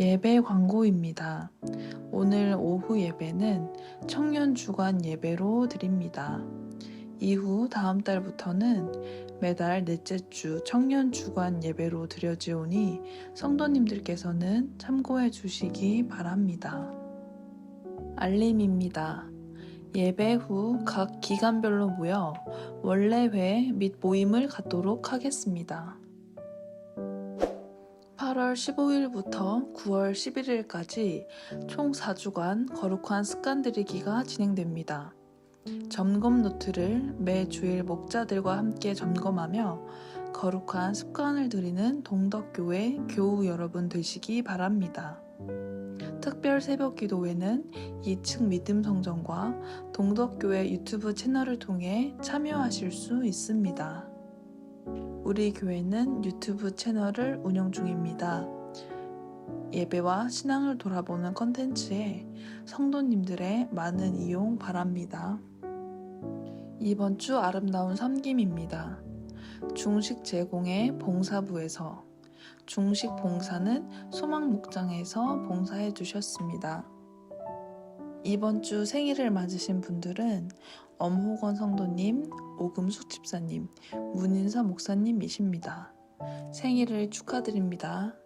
예배 광고입니다. 오늘 오후 예배는 청년 주간 예배로 드립니다. 이후 다음 달부터는 매달 넷째 주 청년 주간 예배로 드려지오니 성도님들께서는 참고해 주시기 바랍니다. 알림입니다. 예배 후 각 기간별로 모여 원래회 및 모임을 갖도록 하겠습니다. 8월 15일부터 9월 11일까지 총 4주간 거룩한 습관 들이기가 진행됩니다. 점검 노트를 매 주일 목자들과 함께 점검하며 거룩한 습관을 들이는 동덕교회 교우 여러분 되시기 바랍니다. 특별 새벽 기도회는 2층 믿음 성전과 동덕교회 유튜브 채널을 통해 참여하실 수 있습니다. 우리 교회는 유튜브 채널을 운영 중입니다. 예배와 신앙을 돌아보는 컨텐츠에 성도님들의 많은 이용 바랍니다. 이번 주 아름다운 섬김입니다. 중식 제공의 봉사부에서 중식 봉사는 소망목장에서 봉사해 주셨습니다. 이번 주 생일을 맞으신 분들은 엄호건 성도님, 오금숙 집사님, 문인서 목사님이십니다. 생일을 축하드립니다.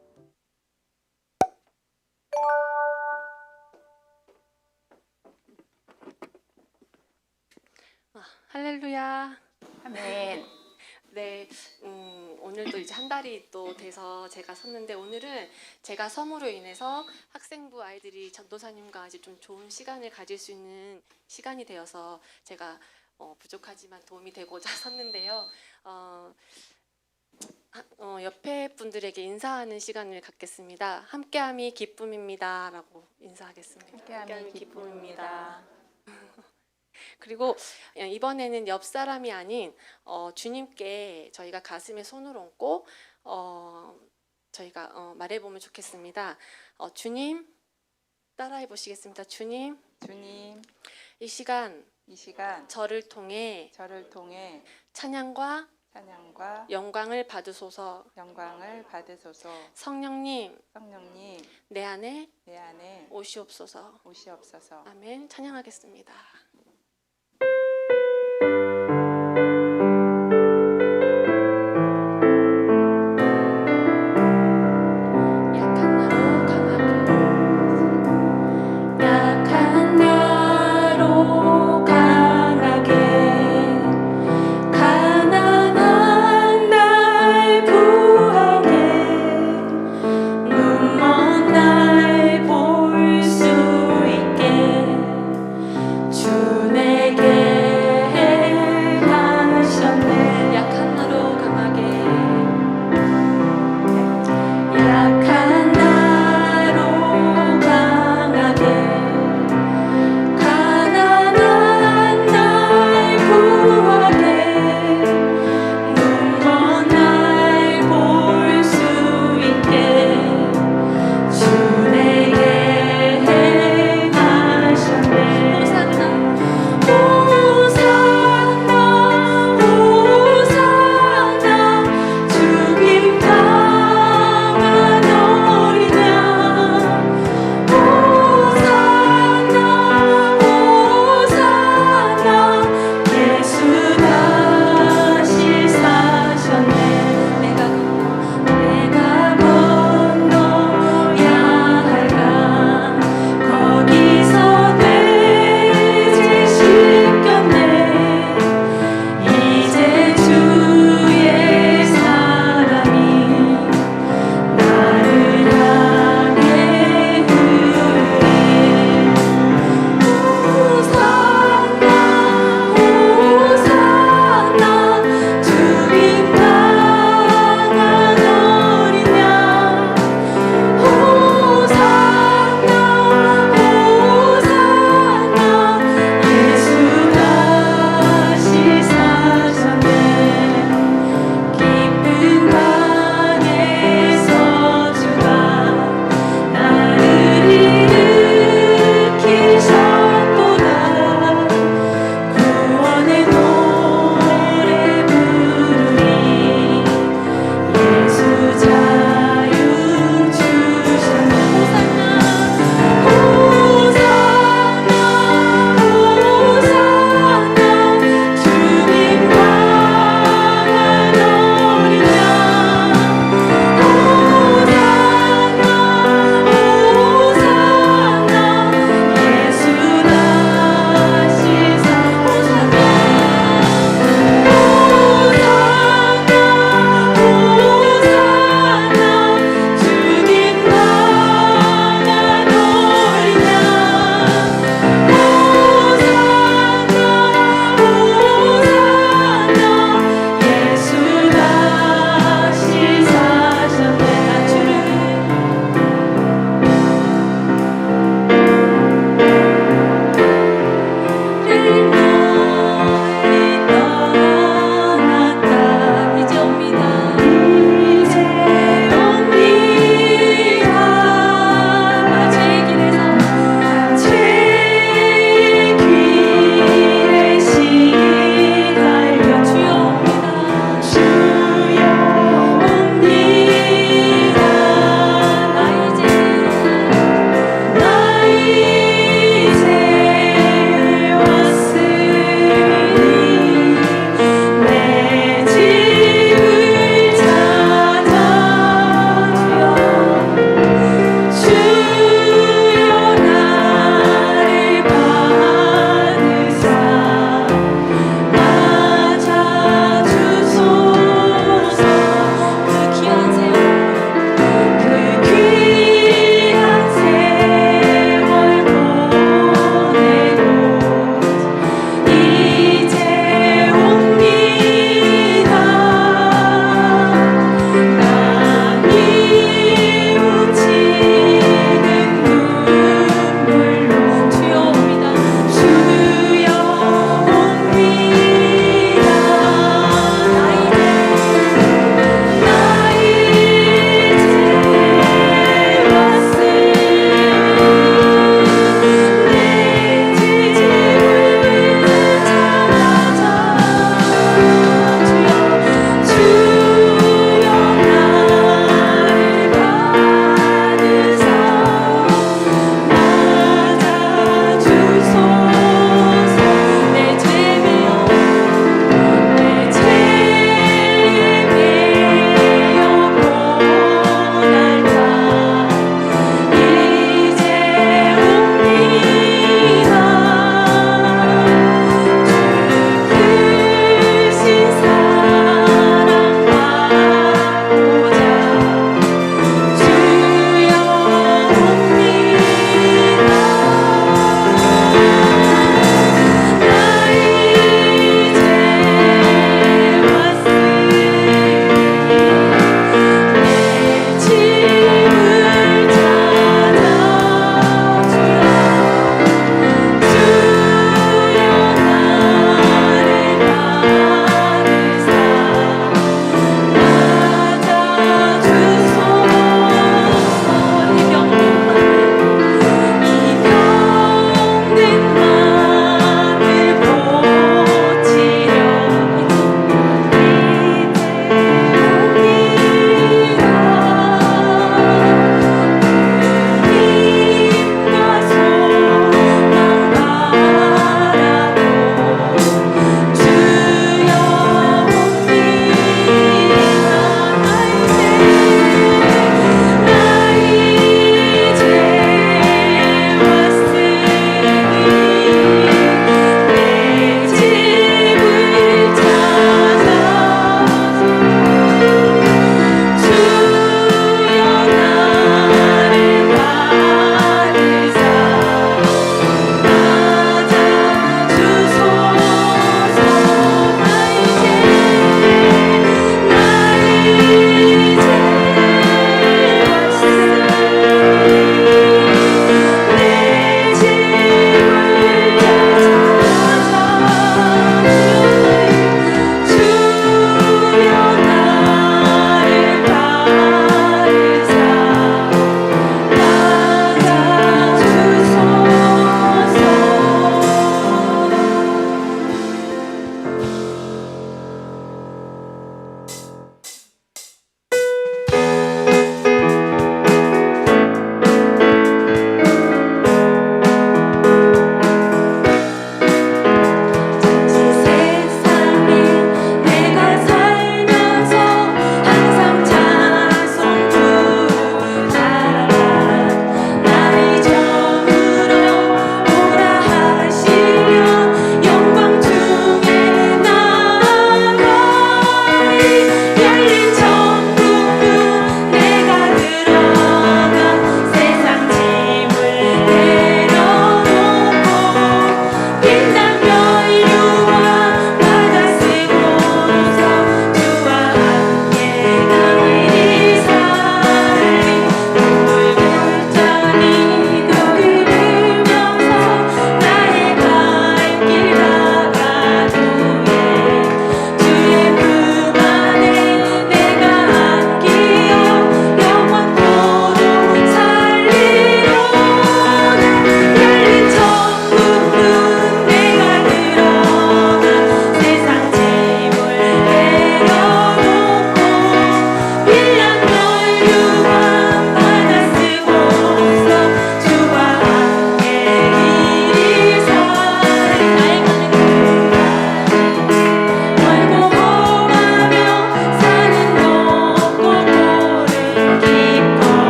할렐루야. 아멘. 네, 오늘도 이제 한 달이 또 돼서 제가 섰는데 오늘은 제가 섬으로 인해서 학생부 아이들이 전도사님과 아주 좀 좋은 시간을 가질 수 있는 시간이 되어서 제가 부족하지만 도움이 되고자 섰는데요. 옆에 분들에게 인사하는 시간을 갖겠습니다. 함께함이 기쁨입니다 라고 인사하겠습니다. 함께함이 기쁨입니다. 그리고 이번에는 옆 사람이 아닌 주님께 저희가 가슴에 손을 얹고 저희가 말해보면 좋겠습니다. 주님, 따라해 보시겠습니다. 주님, 이 시간 저를 통해 찬양과 영광을 받으소서. 성령님, 내 안에 오시옵소서. 아멘. 찬양하겠습니다. 주 내게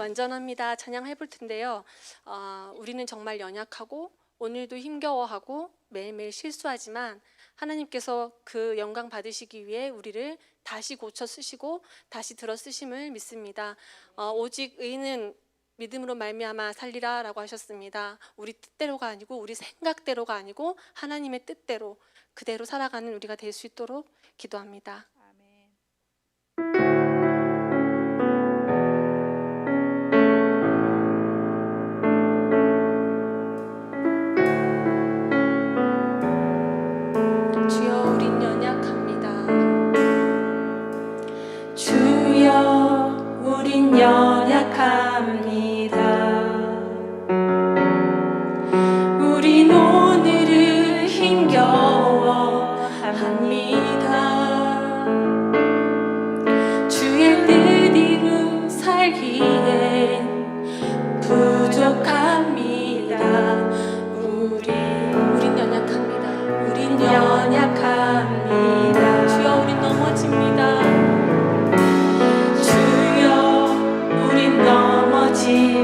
완전합니다. 찬양해 볼 텐데요. 우리는 정말 연약하고 오늘도 힘겨워하고 매일매일 실수하지만 하나님께서 그 영광 받으시기 위해 우리를 다시 고쳐 쓰시고 다시 들어 쓰심을 믿습니다. 오직 의인은 믿음으로 말미암아 살리라라고 하셨습니다. 우리 뜻대로가 아니고 우리 생각대로가 아니고 하나님의 뜻대로 그대로 살아가는 우리가 될 수 있도록 기도합니다. 주여 우린 연약합니다. 주여 우린 연약합니다. 우린 오늘을 힘겨워합니다. 주의 뜻 이루 살기엔 부족합니다. 우린 연약합니다. 우린 연약합니다. 주여 우린 넘어집니다. 주여 우린 넘어집니다.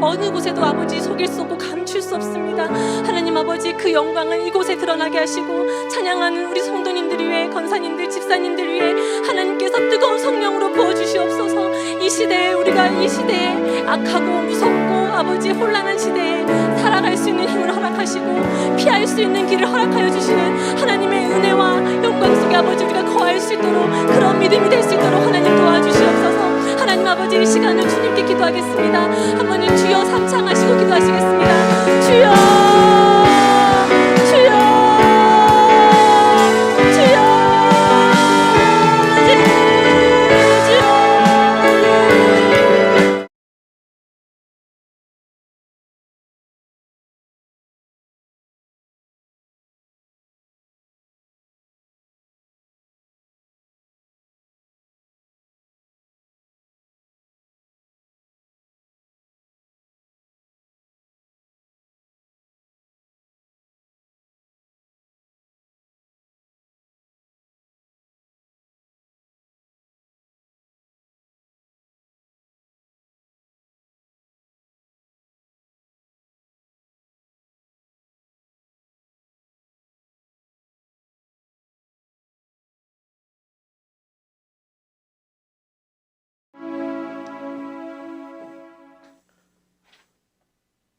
어느 곳에도 아버지 속일 수 없고 감출 수 없습니다. 하나님 아버지, 그 영광을 이곳에 드러나게 하시고 찬양하는 우리 성도님들 위해, 권사님들, 집사님들 위해 하나님께서 뜨거운 성령으로 부어주시옵소서. 이 시대에, 우리가 이 시대에 악하고 무섭고 아버지 혼란한 시대에 살아갈 수 있는 힘을 허락하시고 피할 수 있는 길을 허락하여 주시는 하나님의 은혜와 영광 속에 아버지 우리가 거할 수 있도록, 그런 믿음이 될 수 있도록 하나님 도와주시옵소서. 하나님 아버지, 이 시간을 주님께 기도하겠습니다. 한번 주여 삼창하시고 기도하시겠습니다. 주여, 주여, 주여, 주여.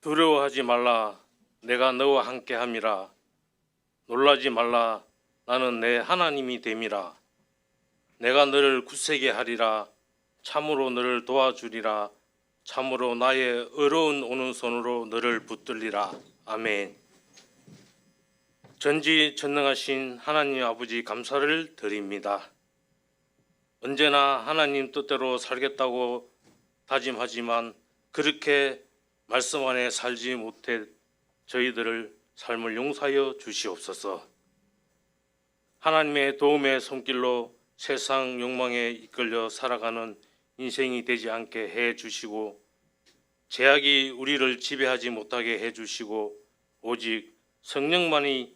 두려워하지 말라. 내가 너와 함께함이라. 놀라지 말라. 나는 내 하나님이 됨이라. 내가 너를 굳세게 하리라. 참으로 너를 도와주리라. 참으로 나의 어려운 오른손으로 너를 붙들리라. 아멘. 전지전능하신 하나님 아버지, 감사를 드립니다. 언제나 하나님 뜻대로 살겠다고 다짐하지만 그렇게 말씀 안에 살지 못해 저희들을 삶을 용서하여 주시옵소서. 하나님의 도움의 손길로 세상 욕망에 이끌려 살아가는 인생이 되지 않게 해 주시고, 제약이 우리를 지배하지 못하게 해 주시고, 오직 성령만이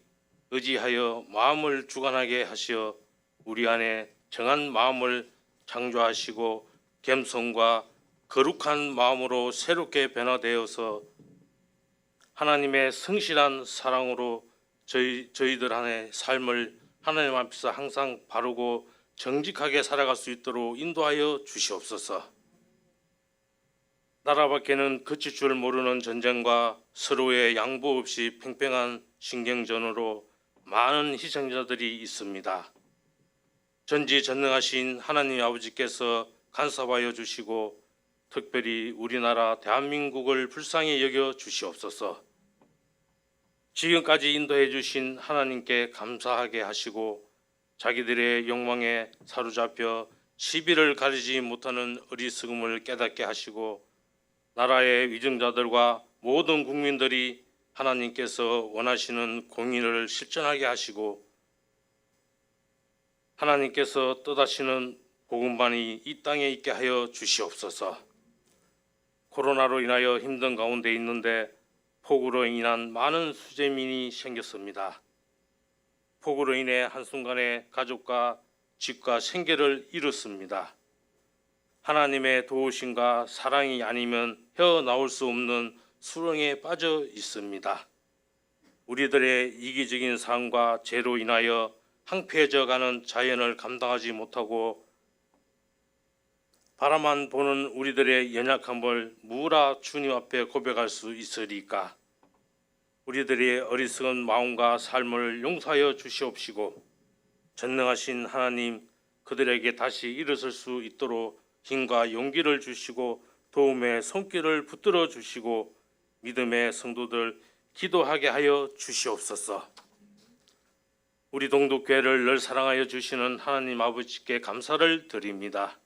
의지하여 마음을 주관하게 하시어 우리 안에 정한 마음을 창조하시고 겸손과 거룩한 마음으로 새롭게 변화되어서 하나님의 성실한 사랑으로 저희들 안에 삶을 하나님 앞에서 항상 바르고 정직하게 살아갈 수 있도록 인도하여 주시옵소서. 나라 밖에는 그칠 줄 모르는 전쟁과 서로의 양보 없이 팽팽한 신경전으로 많은 희생자들이 있습니다. 전지전능하신 하나님 아버지께서 간섭하여 주시고 특별히 우리나라 대한민국을 불쌍히 여겨 주시옵소서. 지금까지 인도해 주신 하나님께 감사하게 하시고, 자기들의 욕망에 사로잡혀 시비를 가리지 못하는 어리석음을 깨닫게 하시고, 나라의 위정자들과 모든 국민들이 하나님께서 원하시는 공의를 실천하게 하시고, 하나님께서 뜻하시는 복음만이 이 땅에 있게 하여 주시옵소서. 코로나로 인하여 힘든 가운데 있는데 폭우로 인한 많은 수재민이 생겼습니다. 폭우로 인해 한순간에 가족과 집과 생계를 잃었습니다. 하나님의 도우심과 사랑이 아니면 헤어나올 수 없는 수렁에 빠져 있습니다. 우리들의 이기적인 삶과 죄로 인하여 황폐해져가는 자연을 감당하지 못하고 바라만 보는 우리들의 연약함을 무라 주님 앞에 고백할 수 있으리까? 우리들의 어리석은 마음과 삶을 용서하여 주시옵시고, 전능하신 하나님, 그들에게 다시 일어설 수 있도록 힘과 용기를 주시고 도움의 손길을 붙들어 주시고 믿음의 성도들 기도하게 하여 주시옵소서. 우리 동독교회를 늘 사랑하여 주시는 하나님 아버지께 감사를 드립니다.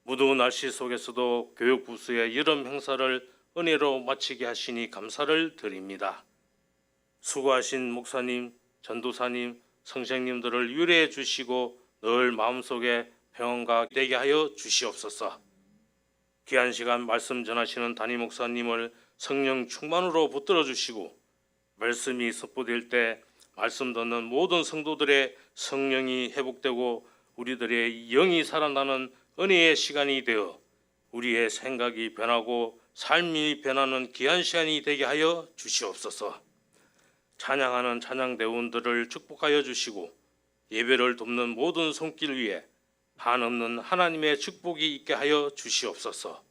무더운 날씨 속에서도 교육부서의 여름 행사를 은혜로 마치게 하시니 감사를 드립니다. 수고하신 목사님, 전도사님, 선생님들을 유래해 주시고 늘 마음속에 평안과 되게 하여 주시옵소서. 귀한 시간 말씀 전하시는 담임 목사님을 성령 충만으로 붙들어 주시고, 말씀이 선포될 때 말씀 듣는 모든 성도들의 성령이 회복되고 우리들의 영이 살아나는 은혜의 시간이 되어 우리의 생각이 변하고 삶이 변하는 귀한 시간이 되게 하여 주시옵소서. 찬양하는 찬양대원들을 축복하여 주시고 예배를 돕는 모든 손길 위에 한없는 하나님의 축복이 있게 하여 주시옵소서.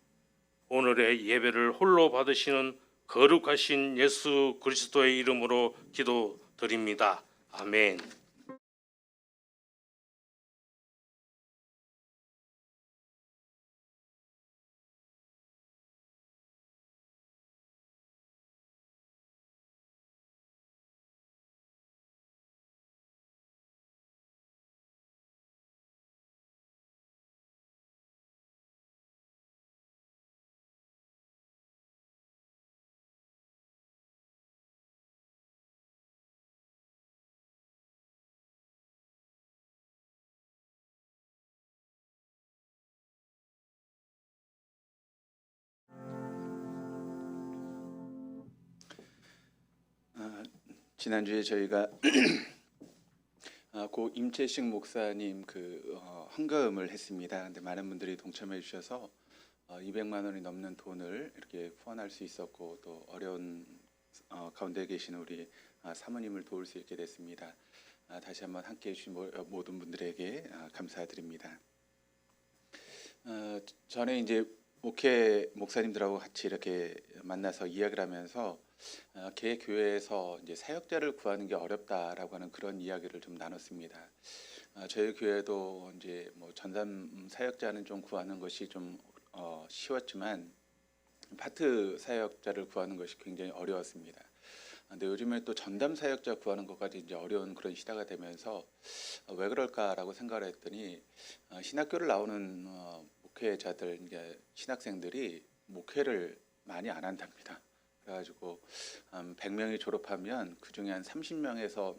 오늘의 예배를 홀로 받으시는 거룩하신 예수 그리스도의 이름으로 기도드립니다. 아멘. 지난주에 저희가 고 임채식 목사님 헌금을 했습니다. 근데 많은 분들이 동참해 주셔서 200만 원이 넘는 돈을 이렇게 후원할 수 있었고 또 어려운 가운데 계신 우리 사모님을 도울 수 있게 됐습니다. 다시 한번 함께 해주신 모든 분들에게 감사드립니다. 전에 이제 목사님들하고 같이 이렇게 만나서 이야기를 하면서 개 교회에서 이제 사역자를 구하는 게 어렵다라고 하는 그런 이야기를 좀 나눴습니다. 저희 교회도 이제 전담 사역자는 좀 구하는 것이 좀 쉬웠지만 파트 사역자를 구하는 것이 굉장히 어려웠습니다. 근데 요즘에 또 전담 사역자 구하는 것까지 이제 어려운 그런 시대가 되면서 왜 그럴까라고 생각을 했더니 신학교를 나오는 목회자들, 이제 신학생들이 목회를 많이 안 한답니다. 그래가지고 100명이 졸업하면 그 중에 한 30명에서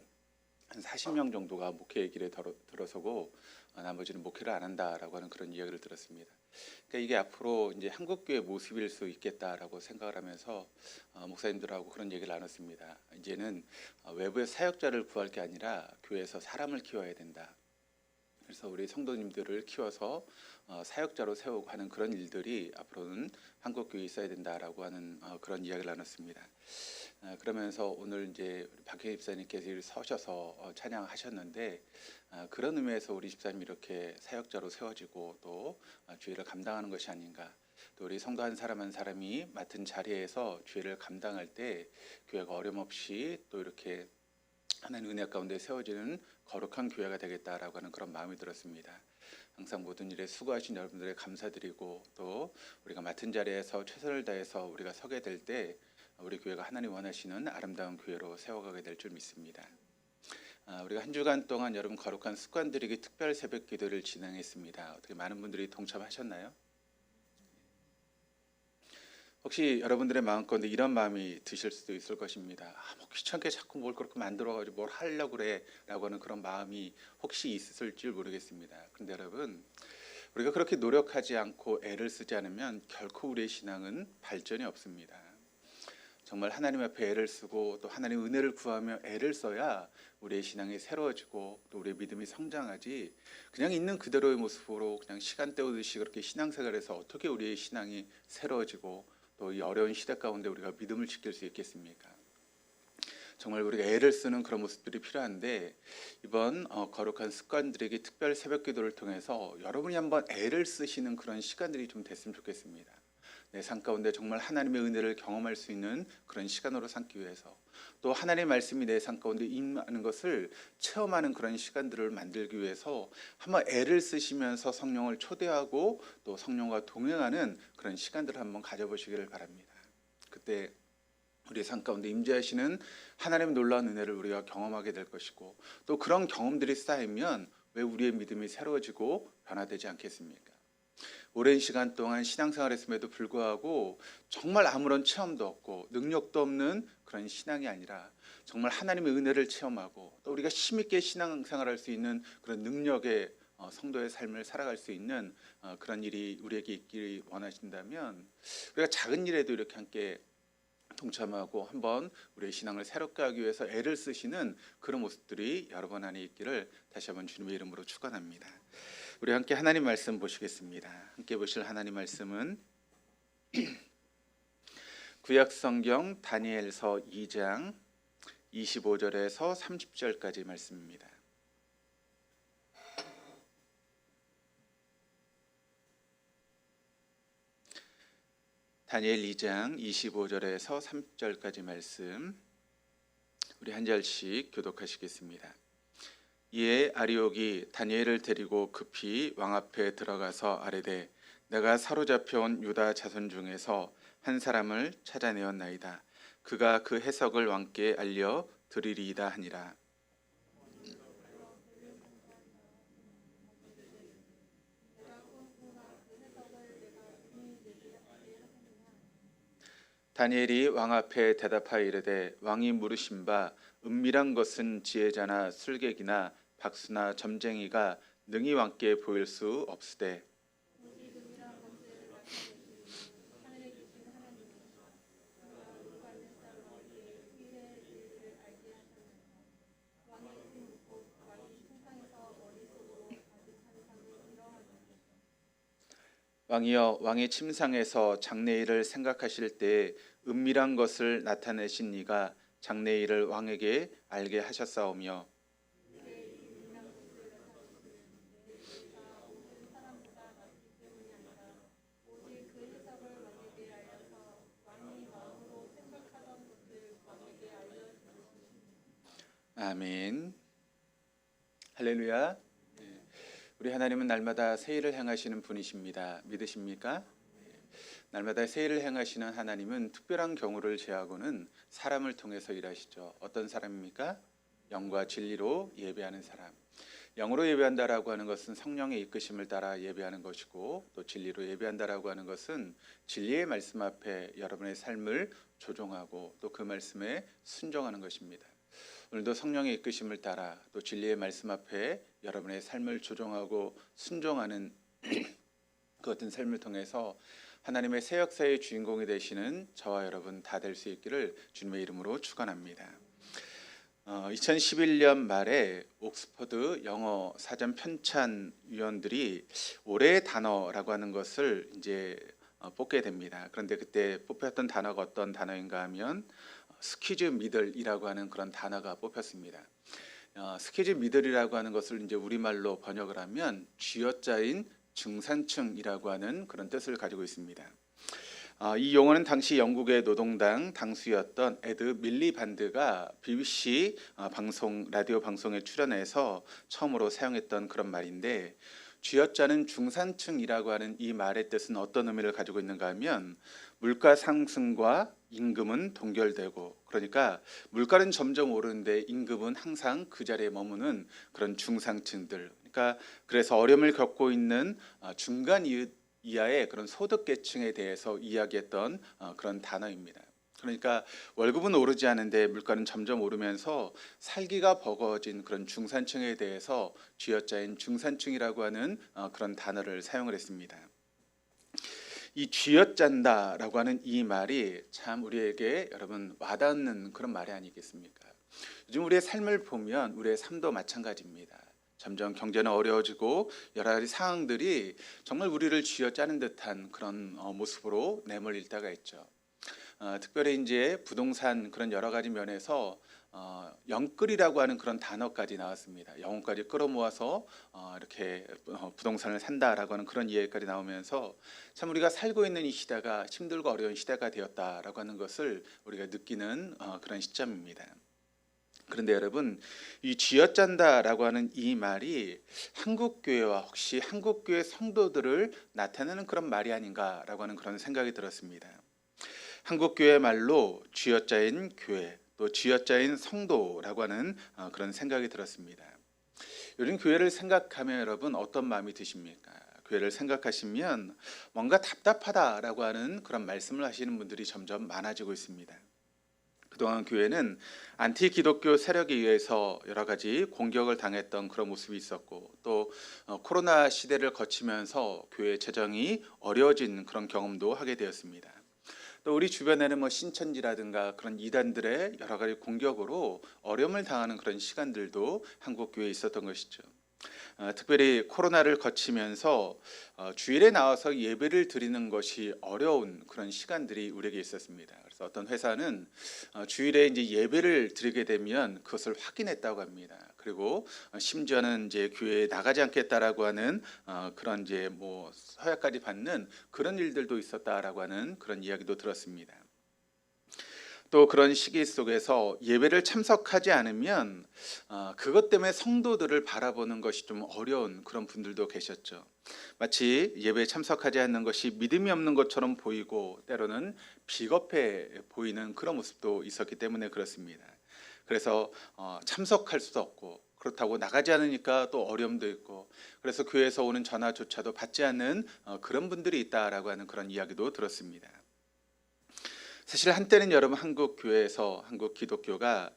한 40명 정도가 목회의 길에 들어서고 나머지는 목회를 안 한다라고 하는 그런 이야기를 들었습니다. 그러니까 이게 앞으로 이제 한국교회 모습일 수 있겠다라고 생각을 하면서 목사님들하고 그런 얘기를 나눴습니다. 이제는 외부의 사역자를 구할 게 아니라 교회에서 사람을 키워야 된다. 그래서 우리 성도님들을 키워서 사역자로 세우고 하는 그런 일들이 앞으로는 한국교회에 있어야 된다라고 하는 그런 이야기를 나눴습니다. 그러면서 오늘 이제 우리 박혜희 집사님께서 서셔서 찬양하셨는데 그런 의미에서 우리 집사님이 이렇게 사역자로 세워지고 또 주의를 감당하는 것이 아닌가. 또 우리 성도 한 사람 한 사람이 맡은 자리에서 주의를 감당할 때 교회가 어려움없이 또 이렇게 하나님 은혜 가운데 세워지는 거룩한 교회가 되겠다라고 하는 그런 마음이 들었습니다. 항상 모든 일에 수고하신 여러분들에 감사드리고 또 우리가 맡은 자리에서 최선을 다해서 우리가 서게 될 때 우리 교회가 하나님 원하시는 아름다운 교회로 세워가게 될 줄 믿습니다. 우리가 한 주간 동안 여러분 거룩한 습관들에게 특별 새벽 기도를 진행했습니다. 어떻게 많은 분들이 동참하셨나요? 혹시 여러분들의 마음 가운데 이런 마음이 드실 수도 있을 것입니다. 귀찮게 자꾸 뭘 그렇게 만들어가지고 뭘 하려고 그래 라고 하는 그런 마음이 혹시 있을지 모르겠습니다. 그런데 여러분, 우리가 그렇게 노력하지 않고 애를 쓰지 않으면 결코 우리의 신앙은 발전이 없습니다. 정말 하나님 앞에 애를 쓰고 또 하나님의 은혜를 구하며 애를 써야 우리의 신앙이 새로워지고 또 우리의 믿음이 성장하지, 그냥 있는 그대로의 모습으로 그냥 시간 때우듯이 그렇게 신앙생활에서 어떻게 우리의 신앙이 새로워지고 또 이 어려운 시대 가운데 우리가 믿음을 지킬 수 있겠습니까? 정말 우리가 애를 쓰는 그런 모습들이 필요한데 이번 거룩한 습관들에게 특별 새벽 기도를 통해서 여러분이 한번 애를 쓰시는 그런 시간들이 좀 됐으면 좋겠습니다. 내 삶 가운데 정말 하나님의 은혜를 경험할 수 있는 그런 시간으로 삼기 위해서 또 하나님의 말씀이 내 삶 가운데 임하는 것을 체험하는 그런 시간들을 만들기 위해서 한번 애를 쓰시면서 성령을 초대하고 또 성령과 동행하는 그런 시간들을 한번 가져보시기를 바랍니다. 그때 우리의 삶 가운데 임재하시는 하나님의 놀라운 은혜를 우리가 경험하게 될 것이고 또 그런 경험들이 쌓이면 왜 우리의 믿음이 새로워지고 변화되지 않겠습니까? 오랜 시간 동안 신앙생활 했음에도 불구하고 정말 아무런 체험도 없고 능력도 없는 그런 신앙이 아니라 정말 하나님의 은혜를 체험하고 또 우리가 힘있게 신앙생활할 수 있는 그런 능력의 성도의 삶을 살아갈 수 있는 그런 일이 우리에게 있기를 원하신다면 우리가 작은 일에도 이렇게 함께 동참하고 한번 우리의 신앙을 새롭게 하기 위해서 애를 쓰시는 그런 모습들이 여러분 안에 있기를 다시 한번 주님의 이름으로 축원합니다. 우리 함께 하나님 말씀 보시겠습니다. 함께 보실 하나님 말씀은 구약성경 다니엘서 2장 25절에서 30절까지 말씀입니다. 다니엘 2장 25절에서 30절까지 말씀 우리 한 절씩 교독하시겠습니다. 이에 아리옥이 다니엘을 데리고 급히 왕 앞에 들어가서 아뢰되 내가 사로잡혀온 유다 자손 중에서 한 사람을 찾아내었나이다. 그가 그 해석을 왕께 알려 드리리이다 하니라. 다니엘이 왕 앞에 대답하여 이르되 왕이 물으신 바 은밀한 것은 지혜자나 술객이나 박수나 점쟁이가 능히 왕께 보일 수 없으되 왕이여 왕의 침상에서 장래일을 생각하실 때 은밀한 것을 나타내신 이가 장래일을 왕에게 알게 하셨사오며 아멘. 할렐루야. 우리 하나님은 날마다 새 일을 행하시는 분이십니다. 믿으십니까? 날마다 새 일을 행하시는 하나님은 특별한 경우를 제하고는 사람을 통해서 일하시죠. 어떤 사람입니까? 영과 진리로 예배하는 사람. 영으로 예배한다라고 하는 것은 성령의 이끄심을 따라 예배하는 것이고 또 진리로 예배한다라고 하는 것은 진리의 말씀 앞에 여러분의 삶을 조종하고 또 그 말씀에 순종하는 것입니다. 오늘도 성령의 이끄심을 따라 또 진리의 말씀 앞에 여러분의 삶을 조종하고 순종하는 그 어떤 삶을 통해서 하나님의 새 역사의 주인공이 되시는 저와 여러분 다 될 수 있기를 주님의 이름으로 축원합니다. 2011년 말에 옥스퍼드 영어 사전 편찬 위원들이 올해의 단어라고 하는 것을 이제 뽑게 됩니다. 그런데 그때 뽑혔던 단어가 어떤 단어인가 하면 스퀴즈 미들이라고 하는 그런 단어가 뽑혔습니다. 스퀴즈 미들이라고 하는 것을 이제 우리말로 번역을 하면 쥐어짜인 중산층이라고 하는 그런 뜻을 가지고 있습니다. 이 용어는 당시 영국의 노동당 당수였던 에드 밀리반드가 BBC 라디오 방송에 출연해서 처음으로 사용했던 그런 말인데 쥐어짜는 중산층이라고 하는 이 말의 뜻은 어떤 의미를 가지고 있는가 하면 물가 상승과 임금은 동결되고 그러니까 물가는 점점 오르는데 임금은 항상 그 자리에 머무는 그런 중상층들 그러니까 그래서 어려움을 겪고 있는 중간 이하의 그런 소득계층에 대해서 이야기했던 그런 단어입니다. 그러니까 월급은 오르지 않은데 물가는 점점 오르면서 살기가 버거워진 그런 중산층에 대해서 쥐어짜인 중산층이라고 하는 그런 단어를 사용을 했습니다. 이 쥐어짠다라고 하는 이 말이 참 우리에게 여러분 와닿는 그런 말이 아니겠습니까? 요즘 우리의 삶을 보면 우리의 삶도 마찬가지입니다. 점점 경제는 어려워지고 여러 가지 상황들이 정말 우리를 쥐어짜는 듯한 그런 모습으로 내몰릴 때가 있죠. 특별히 이제 부동산 그런 여러 가지 면에서 영끌이라고 하는 그런 단어까지 나왔습니다. 영혼까지 끌어모아서 이렇게 부동산을 산다라고 하는 그런 이야기까지 나오면서 참 우리가 살고 있는 이 시대가 힘들고 어려운 시대가 되었다라고 하는 것을 우리가 느끼는 그런 시점입니다. 그런데 여러분 이 쥐어짠다라고 하는 이 말이 한국교회와 혹시 한국교회 성도들을 나타내는 그런 말이 아닌가라고 하는 그런 생각이 들었습니다. 한국교회 말로 쥐어짜인 교회 또 쥐어짜인 성도라고 하는 그런 생각이 들었습니다. 요즘 교회를 생각하면 여러분 어떤 마음이 드십니까? 교회를 생각하시면 뭔가 답답하다라고 하는 그런 말씀을 하시는 분들이 점점 많아지고 있습니다. 그동안 교회는 안티 기독교 세력에 의해서 여러 가지 공격을 당했던 그런 모습이 있었고 또 코로나 시대를 거치면서 교회 재정이 어려워진 그런 경험도 하게 되었습니다. 또 우리 주변에는 뭐 신천지라든가 그런 이단들의 여러 가지 공격으로 어려움을 당하는 그런 시간들도 한국 교회에 있었던 것이죠. 특별히 코로나를 거치면서 주일에 나와서 예배를 드리는 것이 어려운 그런 시간들이 우리에게 있었습니다. 그래서 어떤 회사는 주일에 이제 예배를 드리게 되면 그것을 확인했다고 합니다. 그리고 심지어는 이제 교회에 나가지 않겠다라고 하는 그런 이제 뭐 서약까지 받는 그런 일들도 있었다라고 하는 그런 이야기도 들었습니다. 또 그런 시기 속에서 예배를 참석하지 않으면 그것 때문에 성도들을 바라보는 것이 좀 어려운 그런 분들도 계셨죠. 마치 예배에 참석하지 않는 것이 믿음이 없는 것처럼 보이고 때로는 비겁해 보이는 그런 모습도 있었기 때문에 그렇습니다. 그래서 참석할 수도 없고 그렇다고 나가지 않으니까 또 어려움도 있고 그래서 교회에서 오는 전화조차도 받지 않는 그런 분들이 있다라고 하는 그런 이야기도 들었습니다. 사실 한때는 여러분 한국 교회에서 한국 기독교가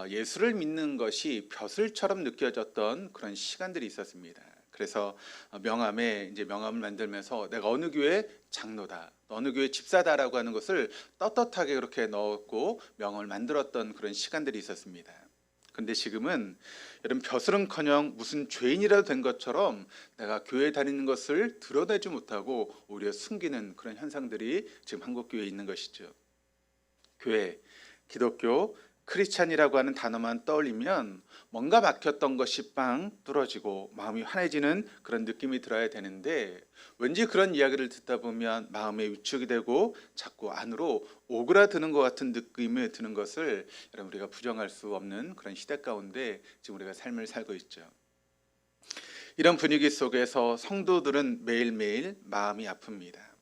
예수를 믿는 것이 벼슬처럼 느껴졌던 그런 시간들이 있었습니다. 그래서 명함에 이제 명함을 만들면서 내가 어느 교회 장로다, 어느 교회 집사다라고 하는 것을 떳떳하게 그렇게 넣었고 명함을 만들었던 그런 시간들이 있었습니다. 근데 지금은 여러분 벼슬은커녕 무슨 죄인이라도 된 것처럼 내가 교회 다니는 것을 드러내지 못하고 오히려 숨기는 그런 현상들이 지금 한국 교회에 있는 것이죠. 교회, 기독교, 크리스찬이라고 하는 단어만 떠올리면 뭔가 막혔던 것이 빵 뚫어지고 마음이 환해지는 그런 느낌이 들어야 되는데 왠지 그런 이야기를 듣다 보면 마음에 위축이 되고 자꾸 안으로 오그라드는 것 같은 느낌이 드는 것을 여러분 우리가 부정할 수 없는 그런 시대 가운데 지금 우리가 삶을 살고 있죠. 이런 분위기 속에서 성도들은 매일매일 마음이 아픕니다.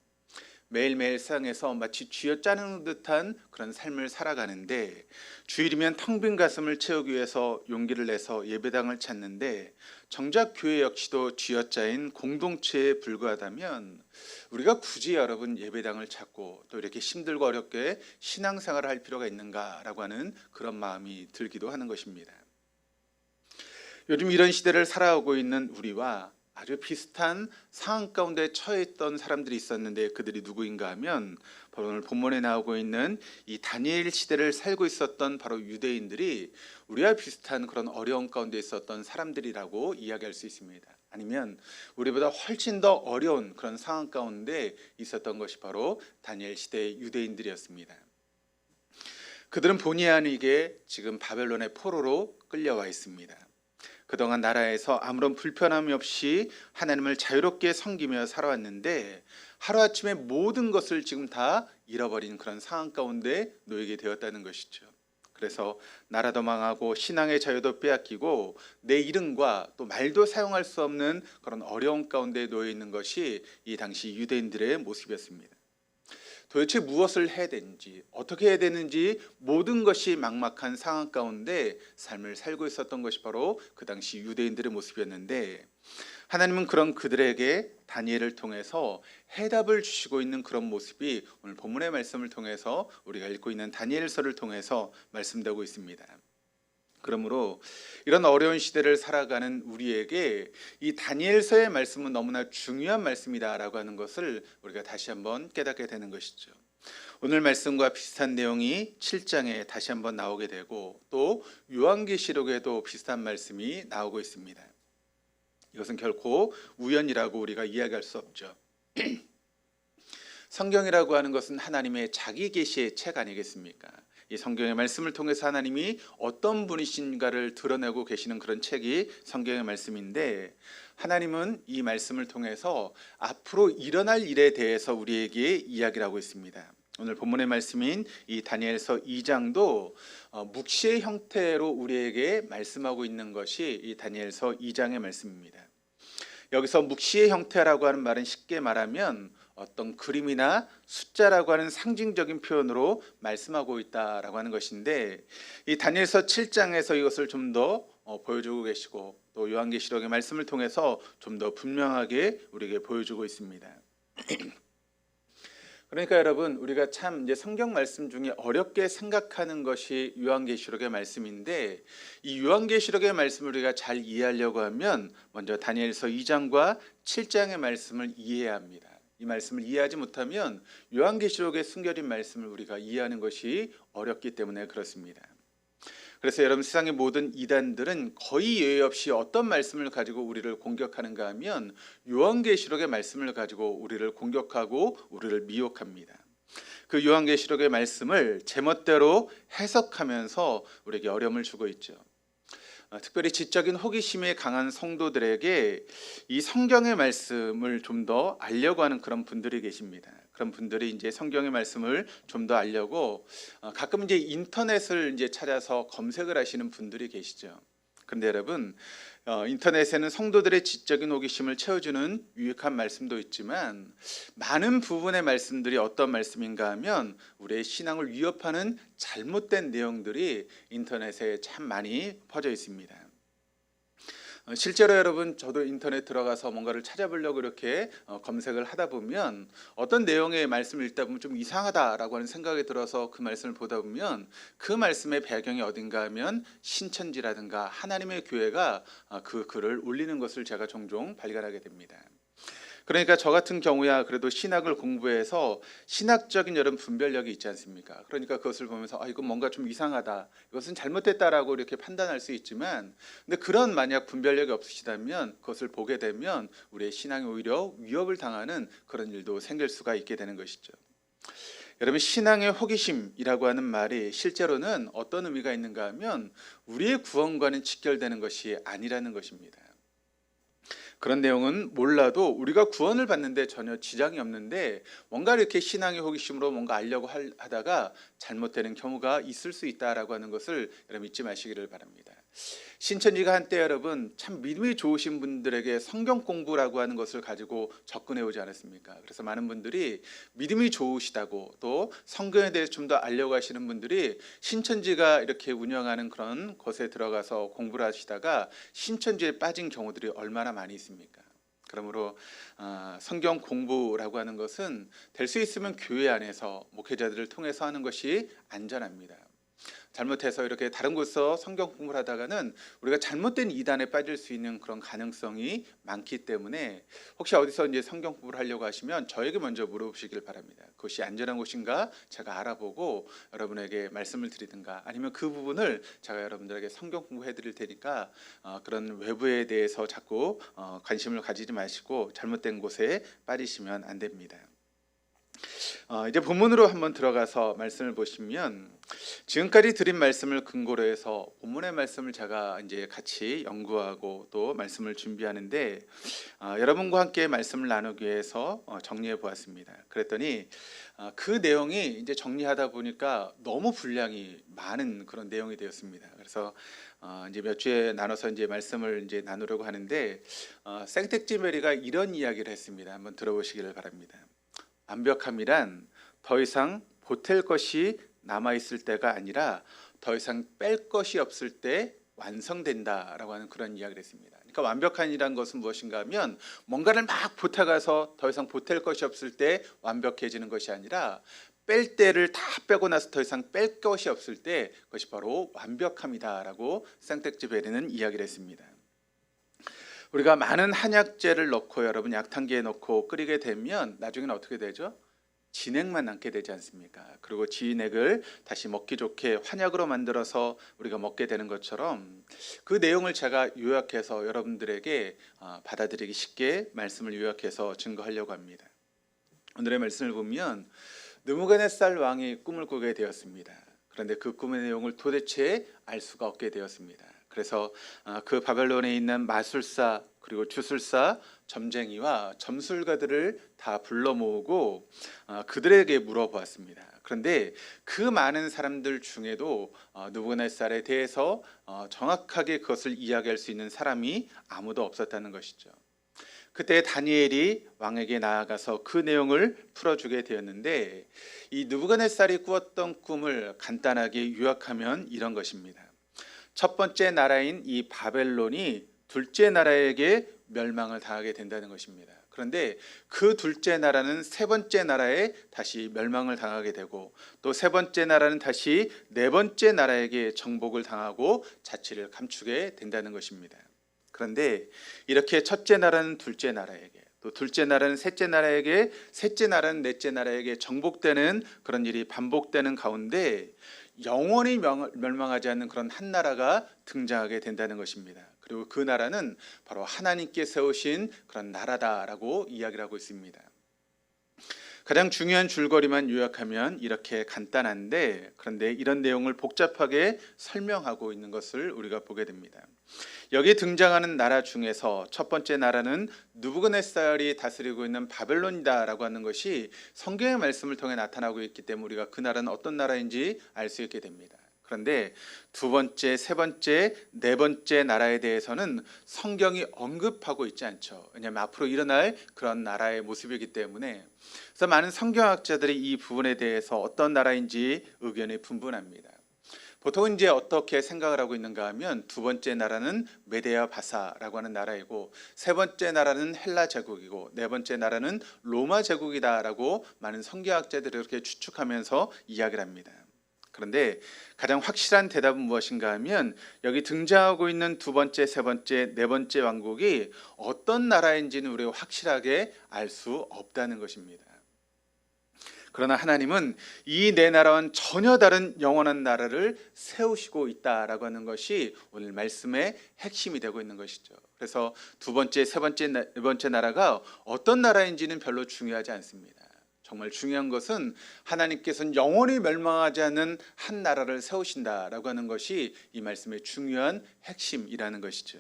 매일매일 세상에서 마치 쥐어짜는 듯한 그런 삶을 살아가는데 주일이면 텅 빈 가슴을 채우기 위해서 용기를 내서 예배당을 찾는데 정작 교회 역시도 쥐어짜인 공동체에 불과하다면 우리가 굳이 여러분 예배당을 찾고 또 이렇게 힘들고 어렵게 신앙생활을 할 필요가 있는가라고 하는 그런 마음이 들기도 하는 것입니다. 요즘 이런 시대를 살아오고 있는 우리와 아주 비슷한 상황 가운데 처해 있던 사람들이 있었는데 그들이 누구인가 하면 바로 오늘 본문에 나오고 있는 이 다니엘 시대를 살고 있었던 바로 유대인들이 우리와 비슷한 그런 어려움 가운데 있었던 사람들이라고 이야기할 수 있습니다. 아니면 우리보다 훨씬 더 어려운 그런 상황 가운데 있었던 것이 바로 다니엘 시대의 유대인들이었습니다. 그들은 본의 아니게 지금 바벨론의 포로로 끌려와 있습니다. 그동안 나라에서 아무런 불편함이 없이 하나님을 자유롭게 섬기며 살아왔는데 하루아침에 모든 것을 지금 다 잃어버린 그런 상황 가운데 놓이게 되었다는 것이죠. 그래서 나라도 망하고 신앙의 자유도 빼앗기고 내 이름과 또 말도 사용할 수 없는 그런 어려움 가운데 놓여 있는 것이 이 당시 유대인들의 모습이었습니다. 도대체 무엇을 해야 되는지 어떻게 해야 되는지 모든 것이 막막한 상황 가운데 삶을 살고 있었던 것이 바로 그 당시 유대인들의 모습이었는데 하나님은 그런 그들에게 다니엘을 통해서 해답을 주시고 있는 그런 모습이 오늘 본문의 말씀을 통해서 우리가 읽고 있는 다니엘서를 통해서 말씀되고 있습니다. 그러므로 이런 어려운 시대를 살아가는 우리에게 이 다니엘서의 말씀은 너무나 중요한 말씀이다라고 하는 것을 우리가 다시 한번 깨닫게 되는 것이죠. 오늘 말씀과 비슷한 내용이 7장에 다시 한번 나오게 되고 또 요한계시록에도 비슷한 말씀이 나오고 있습니다. 이것은 결코 우연이라고 우리가 이야기할 수 없죠. 성경이라고 하는 것은 하나님의 자기 계시의 책 아니겠습니까? 이 성경의 말씀을 통해서 하나님이 어떤 분이신가를 드러내고 계시는 그런 책이 성경의 말씀인데 하나님은 이 말씀을 통해서 앞으로 일어날 일에 대해서 우리에게 이야기를 하고 있습니다. 오늘 본문의 말씀인 이 다니엘서 2장도 묵시의 형태로 우리에게 말씀하고 있는 것이 이 다니엘서 2장의 말씀입니다. 여기서 묵시의 형태라고 하는 말은 쉽게 말하면 어떤 그림이나 숫자라고 하는 상징적인 표현으로 말씀하고 있다라고 하는 것인데 이 다니엘서 7장에서 이것을 좀 더 보여주고 계시고 또 요한계시록의 말씀을 통해서 좀 더 분명하게 우리에게 보여주고 있습니다. 그러니까 여러분 우리가 참 이제 성경 말씀 중에 어렵게 생각하는 것이 요한계시록의 말씀인데 이 요한계시록의 말씀을 우리가 잘 이해하려고 하면 먼저 다니엘서 2장과 7장의 말씀을 이해해야 합니다. 이 말씀을 이해하지 못하면 요한계시록의 숨겨진 말씀을 우리가 이해하는 것이 어렵기 때문에 그렇습니다. 그래서 여러분 세상의 모든 이단들은 거의 예외 없이 어떤 말씀을 가지고 우리를 공격하는가 하면 요한계시록의 말씀을 가지고 우리를 공격하고 우리를 미혹합니다. 그 요한계시록의 말씀을 제멋대로 해석하면서 우리에게 어려움을 주고 있죠. 특별히 지적인 호기심이 강한 성도들에게 이 성경의 말씀을 좀 더 알려고 하는 그런 분들이 계십니다. 그런 분들이 이제 성경의 말씀을 좀 더 알려고 가끔 이제 인터넷을 이제 찾아서 검색을 하시는 분들이 계시죠. 그런데 여러분, 인터넷에는 성도들의 지적인 호기심을 채워주는 유익한 말씀도 있지만 많은 부분의 말씀들이 어떤 말씀인가 하면 우리의 신앙을 위협하는 잘못된 내용들이 인터넷에 참 많이 퍼져 있습니다. 실제로 여러분, 저도 인터넷 들어가서 뭔가를 찾아보려고 이렇게 검색을 하다 보면 어떤 내용의 말씀을 읽다 보면 좀 이상하다라고 하는 생각이 들어서 그 말씀을 보다 보면 그 말씀의 배경이 어딘가 하면 신천지라든가 하나님의 교회가 그 글을 올리는 것을 제가 종종 발견하게 됩니다. 그러니까 저 같은 경우야 그래도 신학을 공부해서 신학적인 여러 분별력이 있지 않습니까? 그러니까 그것을 보면서 이건 뭔가 좀 이상하다, 이것은 잘못됐다라고 이렇게 판단할 수 있지만, 근데 그런 만약 분별력이 없으시다면 그것을 보게 되면 우리의 신앙이 오히려 위협을 당하는 그런 일도 생길 수가 있게 되는 것이죠. 여러분, 신앙의 호기심이라고 하는 말이 실제로는 어떤 의미가 있는가 하면 우리의 구원과는 직결되는 것이 아니라는 것입니다. 그런 내용은 몰라도 우리가 구원을 받는데 전혀 지장이 없는데 뭔가 이렇게 신앙의 호기심으로 뭔가 알려고 하다가 잘못되는 경우가 있을 수 있다라고 하는 것을 여러분 잊지 마시기를 바랍니다. 신천지가 한때 여러분 참 믿음이 좋으신 분들에게 성경 공부라고 하는 것을 가지고 접근해 오지 않았습니까? 그래서 많은 분들이 믿음이 좋으시다고 또 성경에 대해서 좀 더 알려고 하시는 분들이 신천지가 이렇게 운영하는 그런 곳에 들어가서 공부를 하시다가 신천지에 빠진 경우들이 얼마나 많이 있습니까? 그러므로 성경 공부라고 하는 것은 될 수 있으면 교회 안에서 목회자들을 통해서 하는 것이 안전합니다. 잘못해서 이렇게 다른 곳에서 성경 공부를 하다가는 우리가 잘못된 이단에 빠질 수 있는 그런 가능성이 많기 때문에 혹시 어디서 이제 성경 공부를 하려고 하시면 저에게 먼저 물어보시길 바랍니다. 그것이 안전한 곳인가 제가 알아보고 여러분에게 말씀을 드리든가 아니면 그 부분을 제가 여러분들에게 성경 공부해 드릴 테니까 그런 외부에 대해서 자꾸 관심을 가지지 마시고 잘못된 곳에 빠지시면 안 됩니다. 이제 본문으로 한번 들어가서 말씀을 보시면 지금까지 드린 말씀을 근거로 해서 본문의 말씀을 제가 이제 같이 연구하고 또 말씀을 준비하는데 여러분과 함께 말씀을 나누기 위해서 정리해 보았습니다. 그랬더니 그 내용이 이제 정리하다 보니까 너무 분량이 많은 그런 내용이 되었습니다. 그래서 이제 몇 주에 나눠서 이제 말씀을 이제 나누려고 하는데 생텍쥐메리가 이런 이야기를 했습니다. 한번 들어보시기를 바랍니다. 완벽함이란 더 이상 보탤 것이 남아있을 때가 아니라 더 이상 뺄 것이 없을 때 완성된다라고 하는 그런 이야기를 했습니다. 그러니까 완벽한이란 것은 무엇인가 하면 뭔가를 막 보태가서 더 이상 보탤 것이 없을 때 완벽해지는 것이 아니라 뺄 때를 다 빼고 나서 더 이상 뺄 것이 없을 때 그것이 바로 완벽함이다라고 생텍쥐메리는 이야기를 했습니다. 우리가 많은 한약재를 넣고 여러분 약탕기에 넣고 끓이게 되면 나중에는 어떻게 되죠? 진액만 남게 되지 않습니까? 그리고 진액을 다시 먹기 좋게 환약으로 만들어서 우리가 먹게 되는 것처럼 그 내용을 제가 요약해서 여러분들에게 받아들이기 쉽게 말씀을 요약해서 증거하려고 합니다. 오늘의 말씀을 보면 느부갓네살 왕이 꿈을 꾸게 되었습니다. 그런데 그 꿈의 내용을 도대체 알 수가 없게 되었습니다. 그래서 그 바벨론에 있는 마술사 그리고 주술사, 점쟁이와 점술가들을 다 불러 모으고 그들에게 물어보았습니다. 그런데 그 많은 사람들 중에도 느부갓네살에 대해서 정확하게 그것을 이야기할 수 있는 사람이 아무도 없었다는 것이죠. 그때 다니엘이 왕에게 나아가서 그 내용을 풀어주게 되었는데 이 느부갓네살이 꾸었던 꿈을 간단하게 요약하면 이런 것입니다. 첫 번째 나라인 이 바벨론이 둘째 나라에게 멸망을 당하게 된다는 것입니다. 그런데 그 둘째 나라는 세 번째 나라에 다시 멸망을 당하게 되고 또 세 번째 나라는 다시 네 번째 나라에게 정복을 당하고 자치를 감추게 된다는 것입니다. 그런데 이렇게 첫째 나라는 둘째 나라에게 또 둘째 나라는 셋째 나라에게 셋째 나라는 넷째 나라에게 정복되는 그런 일이 반복되는 가운데 영원히 멸망하지 않는 그런 한 나라가 등장하게 된다는 것입니다. 그리고 그 나라는 바로 하나님께 세우신 그런 나라다라고 이야기를 하고 있습니다. 가장 중요한 줄거리만 요약하면 이렇게 간단한데, 그런데 이런 내용을 복잡하게 설명하고 있는 것을 우리가 보게 됩니다. 여기 등장하는 나라 중에서 첫 번째 나라는 느부갓네살이 다스리고 있는 바벨론이다라고 하는 것이 성경의 말씀을 통해 나타나고 있기 때문에 우리가 그 나라는 어떤 나라인지 알 수 있게 됩니다. 그런데 두 번째, 세 번째, 네 번째 나라에 대해서는 성경이 언급하고 있지 않죠. 왜냐하면 앞으로 일어날 그런 나라의 모습이기 때문에. 그래서 많은 성경학자들이 이 부분에 대해서 어떤 나라인지 의견이 분분합니다. 보통은 이제 어떻게 생각을 하고 있는가 하면 두 번째 나라는 메데아 바사라고 하는 나라이고, 세 번째 나라는 헬라 제국이고, 네 번째 나라는 로마 제국이다라고 많은 성경학자들이 이렇게 추측하면서 이야기를 합니다. 그런데 가장 확실한 대답은 무엇인가 하면 여기 등장하고 있는 두 번째, 세 번째, 네 번째 왕국이 어떤 나라인지는 우리가 확실하게 알 수 없다는 것입니다. 그러나 하나님은 이 네 나라와는 전혀 다른 영원한 나라를 세우시고 있다라고 하는 것이 오늘 말씀의 핵심이 되고 있는 것이죠. 그래서 두 번째, 세 번째, 네 번째 나라가 어떤 나라인지는 별로 중요하지 않습니다. 정말 중요한 것은 하나님께서는 영원히 멸망하지 않는 한 나라를 세우신다라고 하는 것이 이 말씀의 중요한 핵심이라는 것이죠.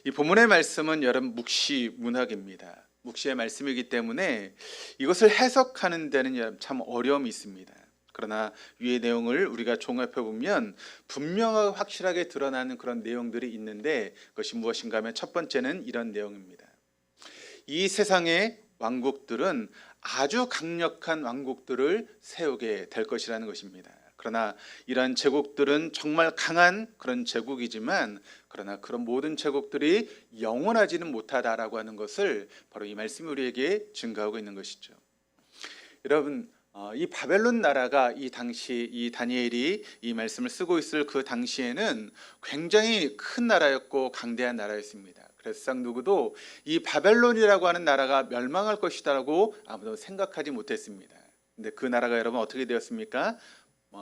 이 본문의 말씀은 여러분 묵시 문학입니다. 묵시의 말씀이기 때문에 이것을 해석하는 데는 참 어려움이 있습니다. 그러나 위의 내용을 우리가 종합해 보면 분명하고 확실하게 드러나는 그런 내용들이 있는데, 그것이 무엇인가 하면 첫 번째는 이런 내용입니다. 이 세상의 왕국들은 아주 강력한 왕국들을 세우게 될 것이라는 것입니다. 그러나 이러한 제국들은 정말 강한 그런 제국이지만, 그러나 그런 모든 제국들이 영원하지는 못하다라고 하는 것을 바로 이 말씀이 우리에게 증거하고 있는 것이죠. 여러분, 이 바벨론 나라가 이 당시 이 다니엘이 이 말씀을 쓰고 있을 그 당시에는 굉장히 큰 나라였고 강대한 나라였습니다. 그래서 세상 누구도 이 바벨론이라고 하는 나라가 멸망할 것이다라고 아무도 생각하지 못했습니다. 근데 그 나라가 여러분 어떻게 되었습니까?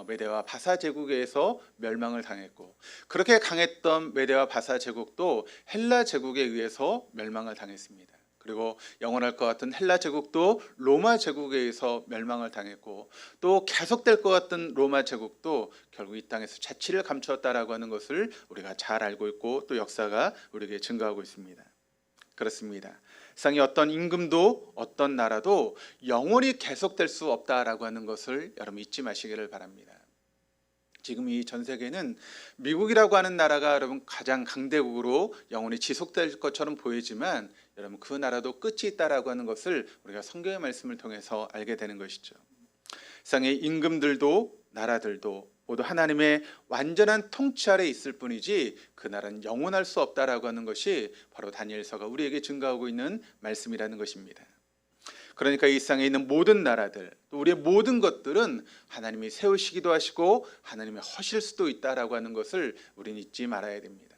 메데와 바사 제국에 의해서 멸망을 당했고, 그렇게 강했던 메데와 바사 제국도 헬라 제국에 의해서 멸망을 당했습니다. 그리고 영원할 것 같은 헬라 제국도 로마 제국에 의해서 멸망을 당했고, 또 계속될 것 같은 로마 제국도 결국 이 땅에서 자치를 감추었다라고 하는 것을 우리가 잘 알고 있고, 또 역사가 우리에게 증거하고 있습니다. 그렇습니다. 세상의 어떤 임금도 어떤 나라도 영원히 계속될 수 없다라고 하는 것을 여러분 잊지 마시기를 바랍니다. 지금 이 전 세계는 미국이라고 하는 나라가 여러분 가장 강대국으로 영원히 지속될 것처럼 보이지만, 여러분 그 나라도 끝이 있다라고 하는 것을 우리가 성경의 말씀을 통해서 알게 되는 것이죠. 세상의 임금들도 나라들도 모두 하나님의 완전한 통치 아래 있을 뿐이지 그 나라는 영원할 수 없다라고 하는 것이 바로 다니엘서가 우리에게 증거하고 있는 말씀이라는 것입니다. 그러니까 이 세상에 있는 모든 나라들, 또 우리의 모든 것들은 하나님이 세우시기도 하시고 하나님이 허실 수도 있다라고 하는 것을 우리는 잊지 말아야 됩니다.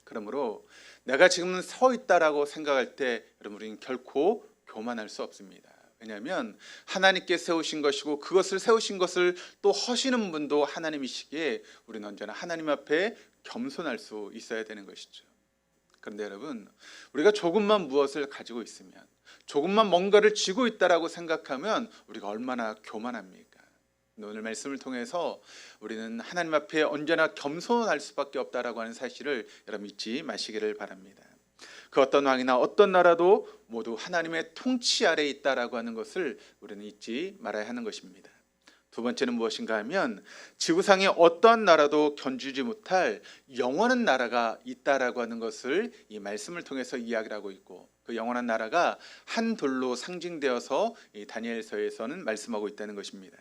그러므로 내가 지금 서 있다라고 생각할 때 여러분 우리는 결코 교만할 수 없습니다. 왜냐하면 하나님께 세우신 것이고, 그것을 세우신 것을 또 허시는 분도 하나님이시기에 우리는 언제나 하나님 앞에 겸손할 수 있어야 되는 것이죠. 그런데 여러분, 우리가 조금만 무엇을 가지고 있으면, 조금만 뭔가를 쥐고 있다라고 생각하면 우리가 얼마나 교만합니까? 오늘 말씀을 통해서 우리는 하나님 앞에 언제나 겸손할 수밖에 없다라고 하는 사실을 여러분 잊지 마시기를 바랍니다. 그 어떤 왕이나 어떤 나라도 모두 하나님의 통치 아래에 있다라고 하는 것을 우리는 잊지 말아야 하는 것입니다. 두 번째는 무엇인가 하면 지구상의 어떤 나라도 견주지 못할 영원한 나라가 있다라고 하는 것을 이 말씀을 통해서 이야기를 하고 있고, 그 영원한 나라가 한 돌로 상징되어서 이 다니엘서에서는 말씀하고 있다는 것입니다.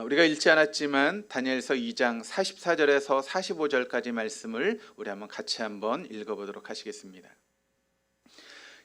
우리가 읽지 않았지만 다니엘서 2장 44절에서 45절까지 말씀을 우리 같이 한번 읽어보도록 하시겠습니다.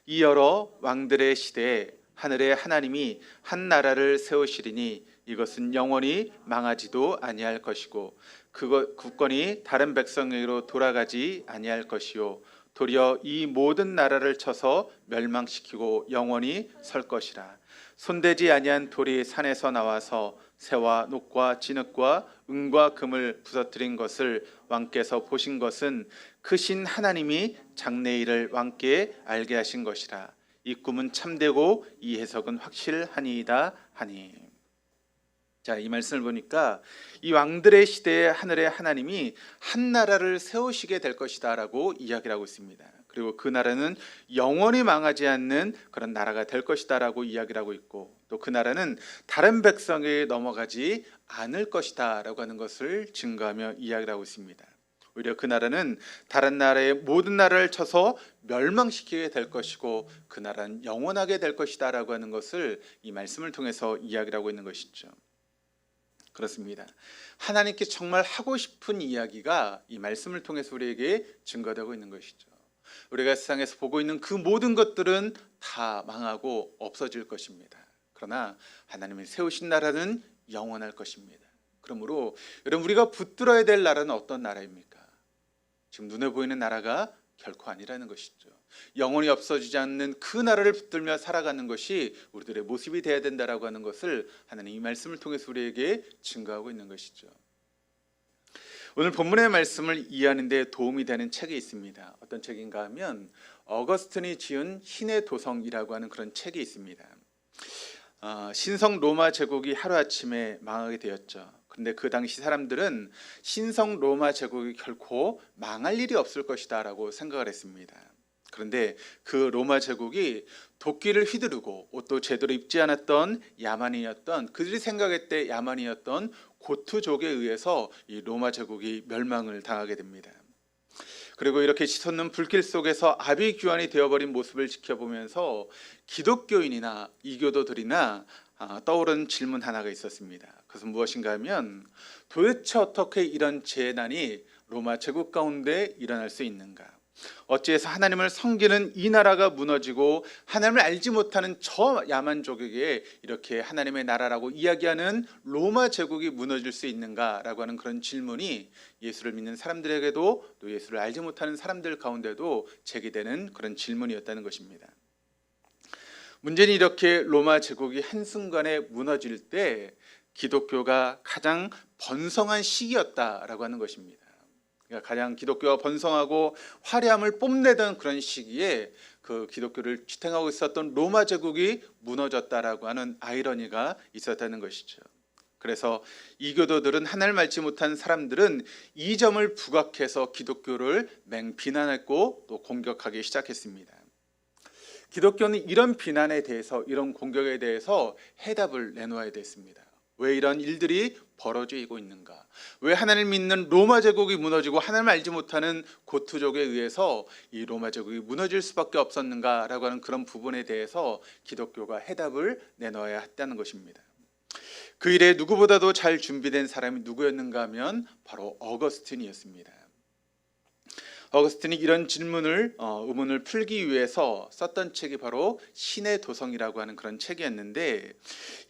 이 여러 왕들의 시대에 하늘의 하나님이 한 나라를 세우시리니 이것은 영원히 망하지도 아니할 것이고 그 국권이 다른 백성에게로 돌아가지 아니할 것이요 도리어 이 모든 나라를 쳐서 멸망시키고 영원히 설 것이라. 손대지 아니한 돌이 산에서 나와서 새와 녹과 진흙과 은과 금을 부서뜨린 것을 왕께서 보신 것은 크신 하나님이 장래일을 왕께 알게 하신 것이라. 이 꿈은 참되고 이 해석은 확실하니이다 하니. 자, 이 말씀을 보니까 이 왕들의 시대에 하늘의 하나님이 한 나라를 세우시게 될 것이다 라고 이야기를 하고 있습니다. 그리고 그 나라는 영원히 망하지 않는 그런 나라가 될 것이다 라고 이야기를 하고 있고, 또 그 나라는 다른 백성에게 넘어가지 않을 것이다 라고 하는 것을 증거하며 이야기를 하고 있습니다. 오히려 그 나라는 다른 나라의 모든 나라를 쳐서 멸망시키게 될 것이고 그 나라는 영원하게 될 것이다 라고 하는 것을 이 말씀을 통해서 이야기를 하고 있는 것이죠. 그렇습니다. 하나님께 정말 하고 싶은 이야기가 이 말씀을 통해서 우리에게 증거되고 있는 것이죠. 우리가 세상에서 보고 있는 그 모든 것들은 다 망하고 없어질 것입니다. 그러나 하나님이 세우신 나라는 영원할 것입니다. 그러므로 여러분, 우리가 붙들어야 될 나라는 어떤 나라입니까? 지금 눈에 보이는 나라가 결코 아니라는 것이죠. 영원히 없어지지 않는 그 나라를 붙들며 살아가는 것이 우리들의 모습이 되어야 된다라고 하는 것을 하나님 이 말씀을 통해서 우리에게 증거하고 있는 것이죠. 오늘 본문의 말씀을 이해하는 데 도움이 되는 책이 있습니다. 어떤 책인가 하면 어거스틴이 지은 신의 도성이라고 하는 그런 책이 있습니다. 신성 로마 제국이 하루아침에 망하게 되었죠. 그런데 그 당시 사람들은 신성 로마 제국이 결코 망할 일이 없을 것이다 라고 생각을 했습니다. 그런데 그 로마 제국이 도끼를 휘두르고 옷도 제대로 입지 않았던 야만이었던, 그들이 생각할 때 야만이었던 고트족에 의해서 이 로마 제국이 멸망을 당하게 됩니다. 그리고 이렇게 치솟는 불길 속에서 아비규환이 되어버린 모습을 지켜보면서 기독교인이나 이교도들이나 떠오른 질문 하나가 있었습니다. 그것은 무엇인가 하면, 도대체 어떻게 이런 재난이 로마 제국 가운데 일어날 수 있는가? 어찌해서 하나님을 섬기는 이 나라가 무너지고 하나님을 알지 못하는 저 야만족에게 이렇게 하나님의 나라라고 이야기하는 로마 제국이 무너질 수 있는가라고 하는 그런 질문이 예수를 믿는 사람들에게도 또 예수를 알지 못하는 사람들 가운데도 제기되는 그런 질문이었다는 것입니다. 문제는 이렇게 로마 제국이 한순간에 무너질 때 기독교가 가장 번성한 시기였다라고 하는 것입니다. 그러니까 가장 기독교가 번성하고 화려함을 뽐내던 그런 시기에 그 기독교를 지탱하고 있었던 로마 제국이 무너졌다라고 하는 아이러니가 있었다는 것이죠. 그래서 이교도들은 하나님을 알지 못한 사람들은 이 점을 부각해서 기독교를 맹비난했고 또 공격하기 시작했습니다. 기독교는 이런 비난에 대해서, 이런 공격에 대해서 해답을 내놓아야 됐습니다. 왜 이런 일들이 벌어지고 있는가? 왜 하나님을 믿는 로마 제국이 무너지고 하나님을 알지 못하는 고트족에 의해서 이 로마 제국이 무너질 수밖에 없었는가라고 하는 그런 부분에 대해서 기독교가 해답을 내놓아야 했다는 것입니다. 그 일에 누구보다도 잘 준비된 사람이 누구였는가 하면 바로 어거스틴이었습니다. 어거스틴이 이런 의문을 풀기 위해서 썼던 책이 바로 신의 도성이라고 하는 그런 책이었는데,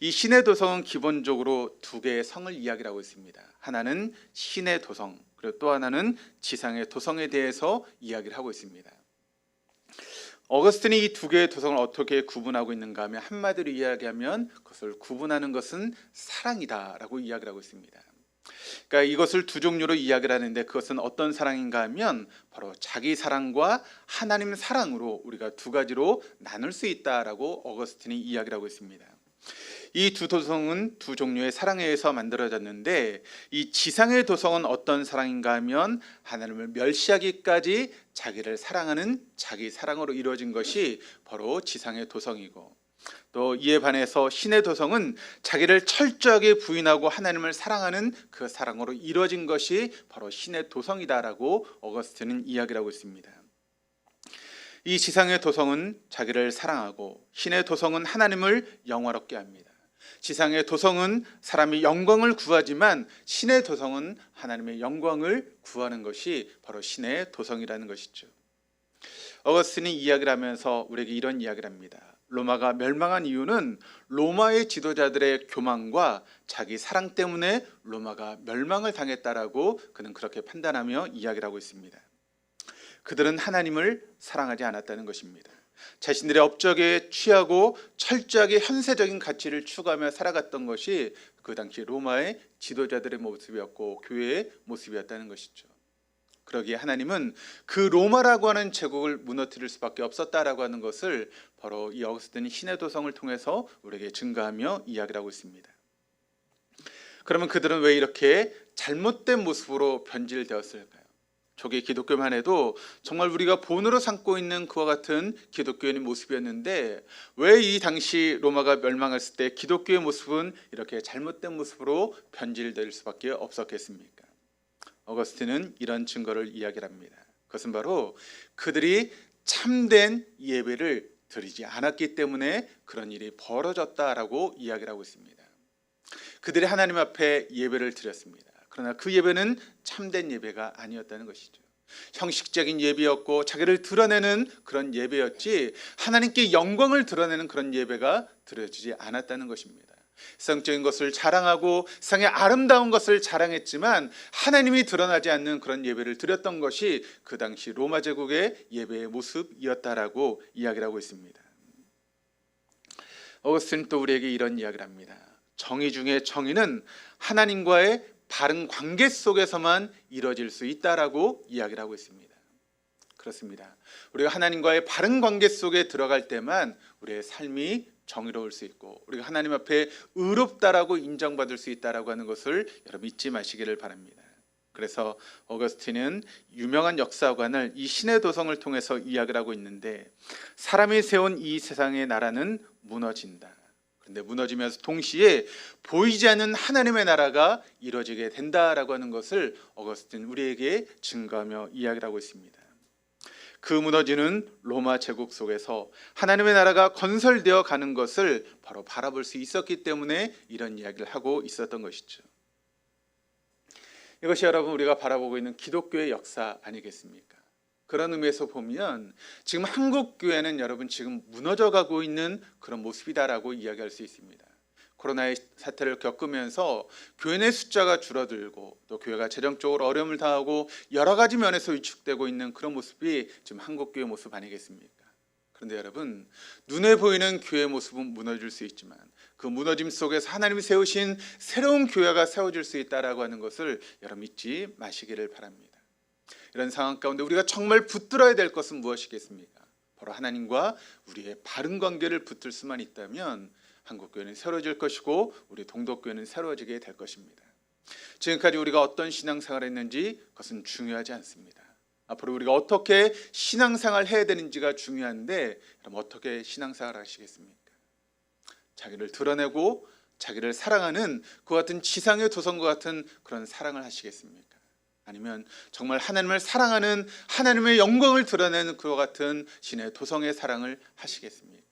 이 신의 도성은 기본적으로 두 개의 성을 이야기를 하고 있습니다. 하나는 신의 도성, 그리고 또 하나는 지상의 도성에 대해서 이야기를 하고 있습니다. 어거스틴이 이 두 개의 도성을 어떻게 구분하고 있는가 하면, 한마디로 이야기하면 그것을 구분하는 것은 사랑이다라고 이야기를 하고 있습니다. 그러니까 이것을 두 종류로 이야기를 하는데, 그것은 어떤 사랑인가 하면 바로 자기 사랑과 하나님 사랑으로 우리가 두 가지로 나눌 수 있다라고 어거스틴이 이야기를 하고 있습니다. 이 두 도성은 두 종류의 사랑에 의해서 만들어졌는데, 이 지상의 도성은 어떤 사랑인가 하면 하나님을 멸시하기까지 자기를 사랑하는 자기 사랑으로 이루어진 것이 바로 지상의 도성이고, 또 이에 반해서 신의 도성은 자기를 철저하게 부인하고 하나님을 사랑하는 그 사랑으로 이루어진 것이 바로 신의 도성이다라고 어거스틴은 이야기를 하고 있습니다. 이 지상의 도성은 자기를 사랑하고, 신의 도성은 하나님을 영화롭게 합니다. 지상의 도성은 사람이 영광을 구하지만 신의 도성은 하나님의 영광을 구하는 것이 바로 신의 도성이라는 것이죠. 어거스틴이 이야기를 하면서 우리에게 이런 이야기를 합니다. 로마가 멸망한 이유는 로마의 지도자들의 교만과 자기 사랑 때문에 로마가 멸망을 당했다라고 그는 그렇게 판단하며 이야기를 하고 있습니다. 그들은 하나님을 사랑하지 않았다는 것입니다. 자신들의 업적에 취하고 철저하게 현세적인 가치를 추구하며 살아갔던 것이 그 당시 로마의 지도자들의 모습이었고 교회의 모습이었다는 것이죠. 그러기에 하나님은 그 로마라고 하는 제국을 무너뜨릴 수밖에 없었다라고 하는 것을 바로 이 어거스틴의 신의 도성을 통해서 우리에게 증거하며 이야기를 하고 있습니다. 그러면 그들은 왜 이렇게 잘못된 모습으로 변질되었을까요? 초기 기독교만 해도 정말 우리가 본으로 삼고 있는 그와 같은 기독교인의 모습이었는데 왜 이 당시 로마가 멸망했을 때 기독교의 모습은 이렇게 잘못된 모습으로 변질될 수밖에 없었겠습니까? 어거스틴은 이런 증거를 이야기를 합니다. 그것은 바로 그들이 참된 예배를 드리지 않았기 때문에 그런 일이 벌어졌다라고 이야기를 하고 있습니다. 그들이 하나님 앞에 예배를 드렸습니다. 그러나 그 예배는 참된 예배가 아니었다는 것이죠. 형식적인 예배였고 자기를 드러내는 그런 예배였지 하나님께 영광을 드러내는 그런 예배가 드려지지 않았다는 것입니다. 세상적인 것을 자랑하고 세상의 아름다운 것을 자랑했지만 하나님이 드러나지 않는 그런 예배를 드렸던 것이 그 당시 로마 제국의 예배의 모습이었다라고 이야기를 하고 있습니다. 어거스틴은 또 우리에게 이런 이야기를 합니다. 정의 중에 정의는 하나님과의 바른 관계 속에서만 이루어질 수 있다라고 이야기를 하고 있습니다. 그렇습니다. 우리가 하나님과의 바른 관계 속에 들어갈 때만 우리의 삶이 정의로울 수 있고 우리가 하나님 앞에 의롭다라고 인정받을 수 있다라고 하는 것을 여러분 잊지 마시기를 바랍니다. 그래서 어거스틴은 유명한 역사관을 이 신의 도성을 통해서 이야기를 하고 있는데 사람이 세운 이 세상의 나라는 무너진다. 그런데 무너지면서 동시에 보이지 않는 하나님의 나라가 이루어지게 된다라고 하는 것을 어거스틴 우리에게 증거하며 이야기를 하고 있습니다. 그 무너지는 로마 제국 속에서 하나님의 나라가 건설되어 가는 것을 바로 바라볼 수 있었기 때문에 이런 이야기를 하고 있었던 것이죠. 이것이 여러분 우리가 바라보고 있는 기독교의 역사 아니겠습니까? 그런 의미에서 보면 지금 한국 교회는 여러분 지금 무너져가고 있는 그런 모습이다라고 이야기할 수 있습니다. 코로나의 사태를 겪으면서 교회 내 숫자가 줄어들고 또 교회가 재정적으로 어려움을 당하고 여러 가지 면에서 위축되고 있는 그런 모습이 지금 한국 교회 모습 아니겠습니까? 그런데 여러분 눈에 보이는 교회의 모습은 무너질 수 있지만 그 무너짐 속에서 하나님이 세우신 새로운 교회가 세워질 수 있다라고 하는 것을 여러분 잊지 마시기를 바랍니다. 이런 상황 가운데 우리가 정말 붙들어야 될 것은 무엇이겠습니까? 바로 하나님과 우리의 바른 관계를 붙들 수만 있다면 한국교회는 새로워질 것이고 우리 동독교회는 새로워지게 될 것입니다. 지금까지 우리가 어떤 신앙생활을 했는지 그것은 중요하지 않습니다. 앞으로 우리가 어떻게 신앙생활을 해야 되는지가 중요한데 그럼 어떻게 신앙생활을 하시겠습니까? 자기를 드러내고 자기를 사랑하는 그와 같은 지상의 도성과 같은 그런 사랑을 하시겠습니까? 아니면 정말 하나님을 사랑하는 하나님의 영광을 드러내는 그와 같은 신의 도성의 사랑을 하시겠습니까?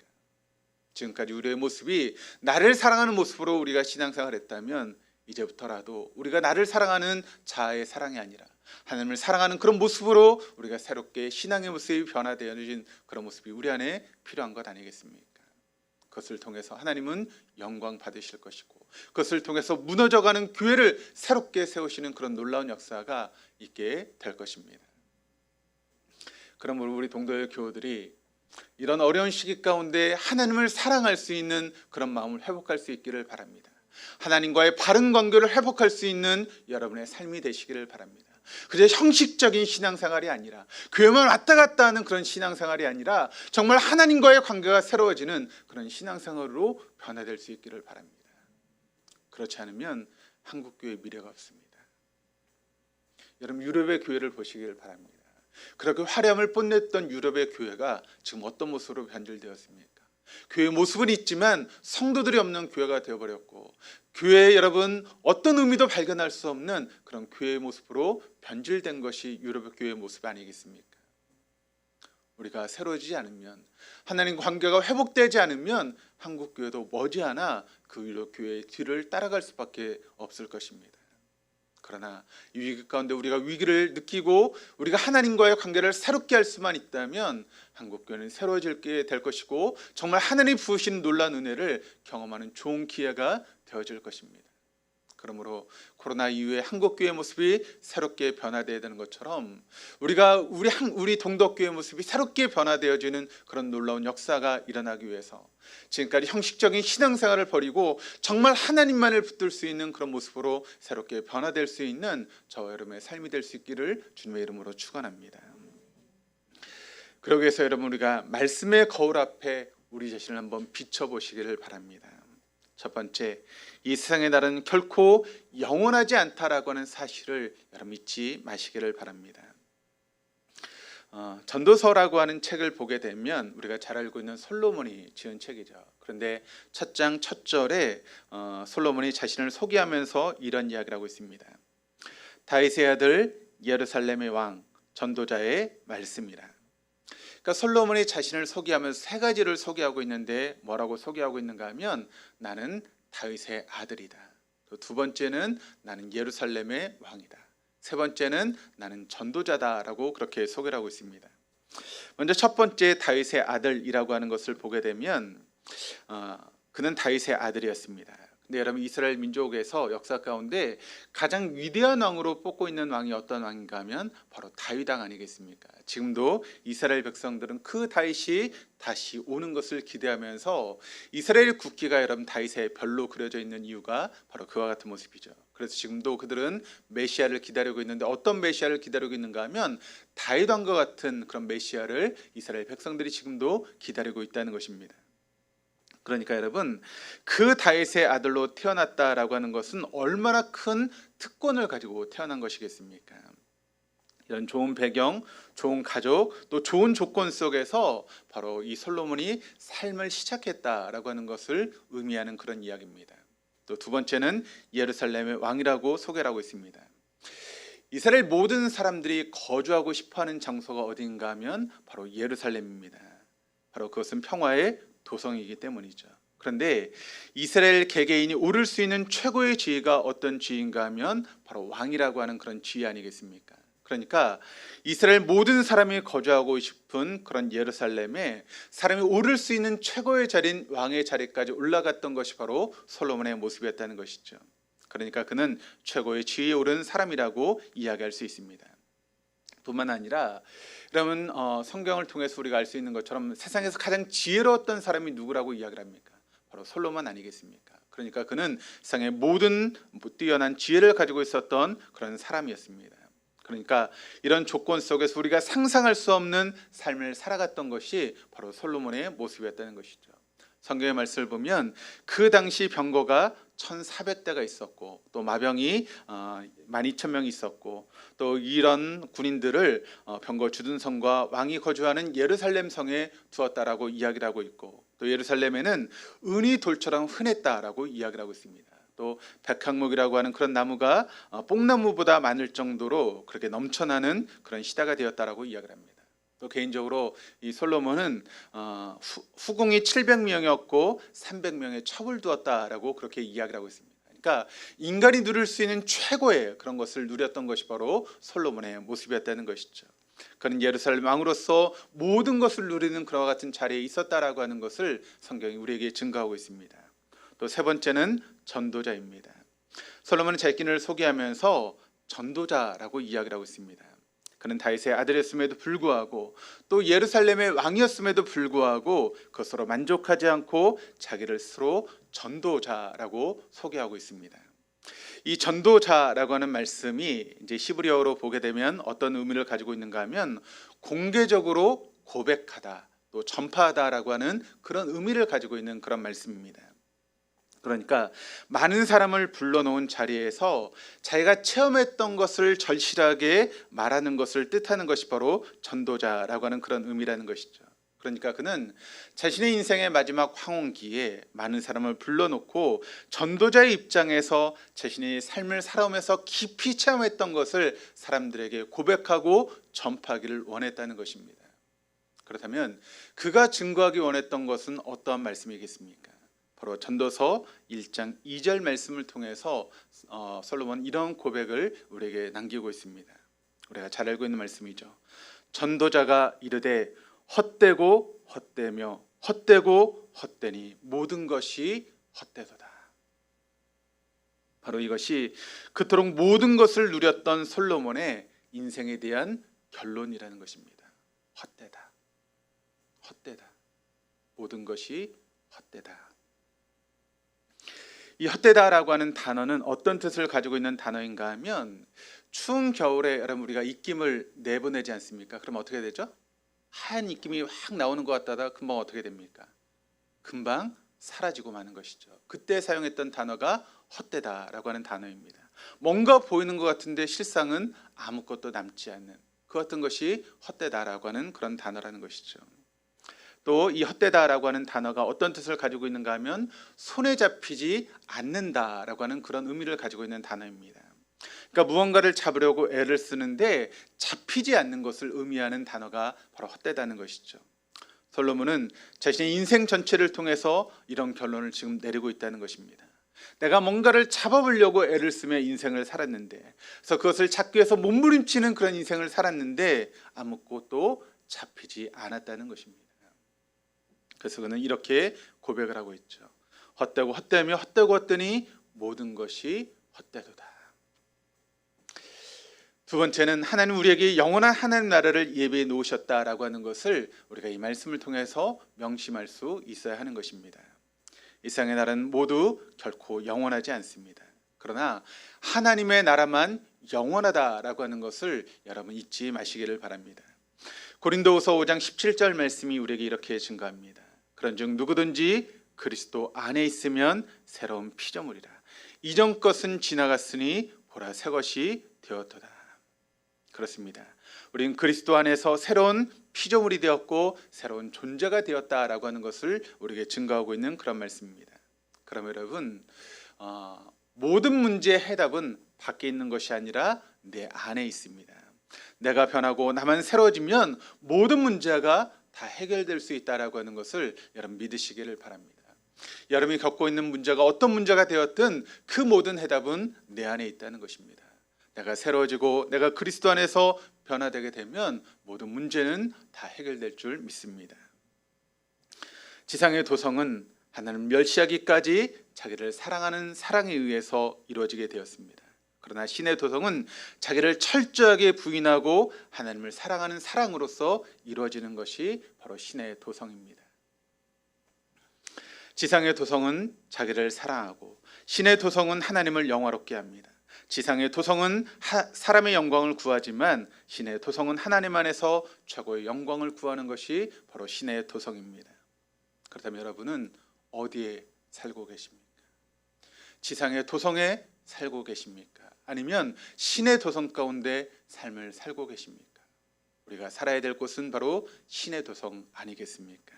지금까지 우리의 모습이 나를 사랑하는 모습으로 우리가 신앙생활을 했다면 이제부터라도 우리가 나를 사랑하는 자아의 사랑이 아니라 하나님을 사랑하는 그런 모습으로 우리가 새롭게 신앙의 모습이 변화되어진 그런 모습이 우리 안에 필요한 것 아니겠습니까? 그것을 통해서 하나님은 영광 받으실 것이고 그것을 통해서 무너져가는 교회를 새롭게 세우시는 그런 놀라운 역사가 있게 될 것입니다. 그러므로 우리 동도의 교우들이 이런 어려운 시기 가운데 하나님을 사랑할 수 있는 그런 마음을 회복할 수 있기를 바랍니다. 하나님과의 바른 관계를 회복할 수 있는 여러분의 삶이 되시기를 바랍니다. 그저 형식적인 신앙생활이 아니라 교회만 왔다 갔다 하는 그런 신앙생활이 아니라 정말 하나님과의 관계가 새로워지는 그런 신앙생활로 변화될 수 있기를 바랍니다. 그렇지 않으면 한국교회의 미래가 없습니다. 여러분 유럽의 교회를 보시기를 바랍니다. 그렇게 화려함을 뽐냈던 유럽의 교회가 지금 어떤 모습으로 변질되었습니까? 교회의 모습은 있지만 성도들이 없는 교회가 되어버렸고 교회에 여러분 어떤 의미도 발견할 수 없는 그런 교회의 모습으로 변질된 것이 유럽의 교회의 모습 아니겠습니까? 우리가 새로워지지 않으면 하나님과 관계가 회복되지 않으면 한국교회도 머지않아 그 유럽 교회의 뒤를 따라갈 수밖에 없을 것입니다. 그러나 이 위기 가운데 우리가 위기를 느끼고 우리가 하나님과의 관계를 새롭게 할 수만 있다면 한국교회는 새로워지게 될 것이고 정말 하나님이 부으시는 놀라운 은혜를 경험하는 좋은 기회가 되어질 것입니다. 그러므로 코로나 이후에 한국교회 모습이 새롭게 변화되어야 되는 것처럼 우리 동덕교회 모습이 새롭게 변화되어지는 그런 놀라운 역사가 일어나기 위해서 지금까지 형식적인 신앙생활을 버리고 정말 하나님만을 붙들 수 있는 그런 모습으로 새롭게 변화될 수 있는 저와 여러분의 삶이 될 수 있기를 주님의 이름으로 축원합니다. 그러기 위해서 여러분 우리가 말씀의 거울 앞에 우리 자신을 한번 비춰보시기를 바랍니다. 첫 번째, 이 세상의 날은 결코 영원하지 않다라고 하는 사실을 여러분 잊지 마시기를 바랍니다. 전도서라고 하는 책을 보게 되면 우리가 잘 알고 있는 솔로몬이 지은 책이죠. 그런데 첫 장 첫 절에 솔로몬이 자신을 소개하면서 이런 이야기를 하고 있습니다. 다윗의 아들 예루살렘의 왕 전도자의 말씀이라. 그러니까 솔로몬이 자신을 소개하면서 세 가지를 소개하고 있는데 뭐라고 소개하고 있는가 하면 나는 다윗의 아들이다. 두 번째는 나는 예루살렘의 왕이다. 세 번째는 나는 전도자다라고 그렇게 소개를 하고 있습니다. 먼저 첫 번째 다윗의 아들이라고 하는 것을 보게 되면 그는 다윗의 아들이었습니다. 근데 여러분 이스라엘 민족에서 역사 가운데 가장 위대한 왕으로 뽑고 있는 왕이 어떤 왕인가 하면 바로 다윗 왕 아니겠습니까? 지금도 이스라엘 백성들은 그 다윗이 다시 오는 것을 기대하면서 이스라엘 국기가 여러분 다윗의 별로 그려져 있는 이유가 바로 그와 같은 모습이죠. 그래서 지금도 그들은 메시아를 기다리고 있는데 어떤 메시아를 기다리고 있는가 하면 다윗 왕과 같은 그런 메시아를 이스라엘 백성들이 지금도 기다리고 있다는 것입니다. 그러니까 여러분 그 다윗의 아들로 태어났다라고 하는 것은 얼마나 큰 특권을 가지고 태어난 것이겠습니까? 이런 좋은 배경, 좋은 가족, 또 좋은 조건 속에서 바로 이 솔로몬이 삶을 시작했다라고 하는 것을 의미하는 그런 이야기입니다. 또 두 번째는 예루살렘의 왕이라고 소개를 하고 있습니다. 이스라엘 모든 사람들이 거주하고 싶어하는 장소가 어딘가 하면 바로 예루살렘입니다. 바로 그것은 평화의 도성이기 때문이죠. 그런데 이스라엘 개개인이 오를 수 있는 최고의 지위가 어떤 지위인가 하면 바로 왕이라고 하는 그런 지위 아니겠습니까? 그러니까 이스라엘 모든 사람이 거주하고 싶은 그런 예루살렘에 사람이 오를 수 있는 최고의 자리인 왕의 자리까지 올라갔던 것이 바로 솔로몬의 모습이었다는 것이죠. 그러니까 그는 최고의 지위에 오른 사람이라고 이야기할 수 있습니다. 뿐만 아니라 여러분 성경을 통해서 우리가 알 수 있는 것처럼 세상에서 가장 지혜로웠던 사람이 누구라고 이야기를 합니까? 바로 솔로몬 아니겠습니까? 그러니까 그는 세상의 모든 뛰어난 지혜를 가지고 있었던 그런 사람이었습니다. 그러니까 이런 조건 속에서 우리가 상상할 수 없는 삶을 살아갔던 것이 바로 솔로몬의 모습이었다는 것이죠. 성경의 말씀을 보면 그 당시 병거가 1,400대가 있었고 또 마병이 12,000명이 있었고 또 이런 군인들을 병거 주둔성과 왕이 거주하는 예루살렘 성에 두었다라고 이야기를 하고 있고 또 예루살렘에는 은이 돌처럼 흔했다라고 이야기를 하고 있습니다. 또 백향목이라고 하는 그런 나무가 뽕나무보다 많을 정도로 그렇게 넘쳐나는 그런 시대가 되었다라고 이야기를 합니다. 또 개인적으로 이 솔로몬은 후궁이 700명이었고 300명의 첩을 두었다라고 그렇게 이야기를 하고 있습니다. 그러니까 인간이 누릴 수 있는 최고의 그런 것을 누렸던 것이 바로 솔로몬의 모습이었다는 것이죠. 그는 예루살렘 왕으로서 모든 것을 누리는 그와 같은 자리에 있었다라고 하는 것을 성경이 우리에게 증거하고 있습니다. 또 세 번째는 전도자입니다. 솔로몬은 자신을 소개하면서 전도자라고 이야기를 하고 있습니다. 그는 다윗의 아들이었음에도 불구하고 또 예루살렘의 왕이었음에도 불구하고 그것으로 만족하지 않고 자기를 스스로 전도자라고 소개하고 있습니다. 이 전도자라고 하는 말씀이 이제 히브리어로 보게 되면 어떤 의미를 가지고 있는가 하면 공개적으로 고백하다, 또 전파하다라고 하는 그런 의미를 가지고 있는 그런 말씀입니다. 그러니까 많은 사람을 불러놓은 자리에서 자기가 체험했던 것을 절실하게 말하는 것을 뜻하는 것이 바로 전도자라고 하는 그런 의미라는 것이죠. 그러니까 그는 자신의 인생의 마지막 황혼기에 많은 사람을 불러놓고 전도자의 입장에서 자신의 삶을 살아오면서 깊이 체험했던 것을 사람들에게 고백하고 전파하기를 원했다는 것입니다. 그렇다면 그가 증거하기 원했던 것은 어떠한 말씀이겠습니까? 바로 전도서 1장 2절 말씀을 통해서 솔로몬은 이런 고백을 우리에게 남기고 있습니다. 우리가 잘 알고 있는 말씀이죠. 전도자가 이르되 헛되고 헛되며 헛되고 헛되니 모든 것이 헛되도다. 바로 이것이 그토록 모든 것을 누렸던 솔로몬의 인생에 대한 결론이라는 것입니다. 헛되다. 헛되다. 모든 것이 헛되다. 이 헛되다라고 하는 단어는 어떤 뜻을 가지고 있는 단어인가 하면 추운 겨울에 여러분 우리가 입김을 내보내지 않습니까? 그럼 어떻게 되죠? 하얀 입김이 확 나오는 것 같다가 금방 어떻게 됩니까? 금방 사라지고 마는 것이죠. 그때 사용했던 단어가 헛되다라고 하는 단어입니다. 뭔가 보이는 것 같은데 실상은 아무것도 남지 않는 그 어떤 것이 헛되다라고 하는 그런 단어라는 것이죠. 또 이 헛되다라고 하는 단어가 어떤 뜻을 가지고 있는가 하면 손에 잡히지 않는다라고 하는 그런 의미를 가지고 있는 단어입니다. 그러니까 무언가를 잡으려고 애를 쓰는데 잡히지 않는 것을 의미하는 단어가 바로 헛되다는 것이죠. 솔로몬은 자신의 인생 전체를 통해서 이런 결론을 지금 내리고 있다는 것입니다. 내가 뭔가를 잡아보려고 애를 쓰며 인생을 살았는데, 그래서 그것을 잡기 위해서 몸부림치는 그런 인생을 살았는데 아무것도 잡히지 않았다는 것입니다. 그래서 그는 이렇게 고백을 하고 있죠. 헛되고 헛되며 헛되고 헛되니 모든 것이 헛되도다. 두 번째는 하나님 우리에게 영원한 하나님 나라를 예비해 놓으셨다라고 하는 것을 우리가 이 말씀을 통해서 명심할 수 있어야 하는 것입니다. 이 세상의 나라는 모두 결코 영원하지 않습니다. 그러나 하나님의 나라만 영원하다라고 하는 것을 여러분 잊지 마시기를 바랍니다. 고린도후서 5장 17절 말씀이 우리에게 이렇게 증거합니다. 그런즉 누구든지 그리스도 안에 있으면 새로운 피조물이라. 이전 것은 지나갔으니 보라 새 것이 되었도다. 그렇습니다. 우리는 그리스도 안에서 새로운 피조물이 되었고 새로운 존재가 되었다라고 하는 것을 우리에게 증거하고 있는 그런 말씀입니다. 그럼 여러분 모든 문제의 해답은 밖에 있는 것이 아니라 내 안에 있습니다. 내가 변하고 나만 새로워지면 모든 문제가 다 해결될 수 있다라고 하는 것을 여러분 믿으시기를 바랍니다. 여러분이 겪고 있는 문제가 어떤 문제가 되었든 그 모든 해답은 내 안에 있다는 것입니다. 내가 새로워지고 내가 그리스도 안에서 변화되게 되면 모든 문제는 다 해결될 줄 믿습니다. 지상의 도성은 하나님 멸시하기까지 자기를 사랑하는 사랑에 의해서 이루어지게 되었습니다. 그러나 신의 도성은 자기를 철저하게 부인하고 하나님을 사랑하는 사랑으로서 이루어지는 것이 바로 신의 도성입니다. 지상의 도성은 자기를 사랑하고 신의 도성은 하나님을 영화롭게 합니다. 지상의 도성은 사람의 영광을 구하지만 신의 도성은 하나님 안에서 최고의 영광을 구하는 것이 바로 신의 도성입니다. 그렇다면 여러분은 어디에 살고 계십니까? 지상의 도성에 살고 계십니까? 아니면 신의 도성 가운데 삶을 살고 계십니까? 우리가 살아야 될 곳은 바로 신의 도성 아니겠습니까?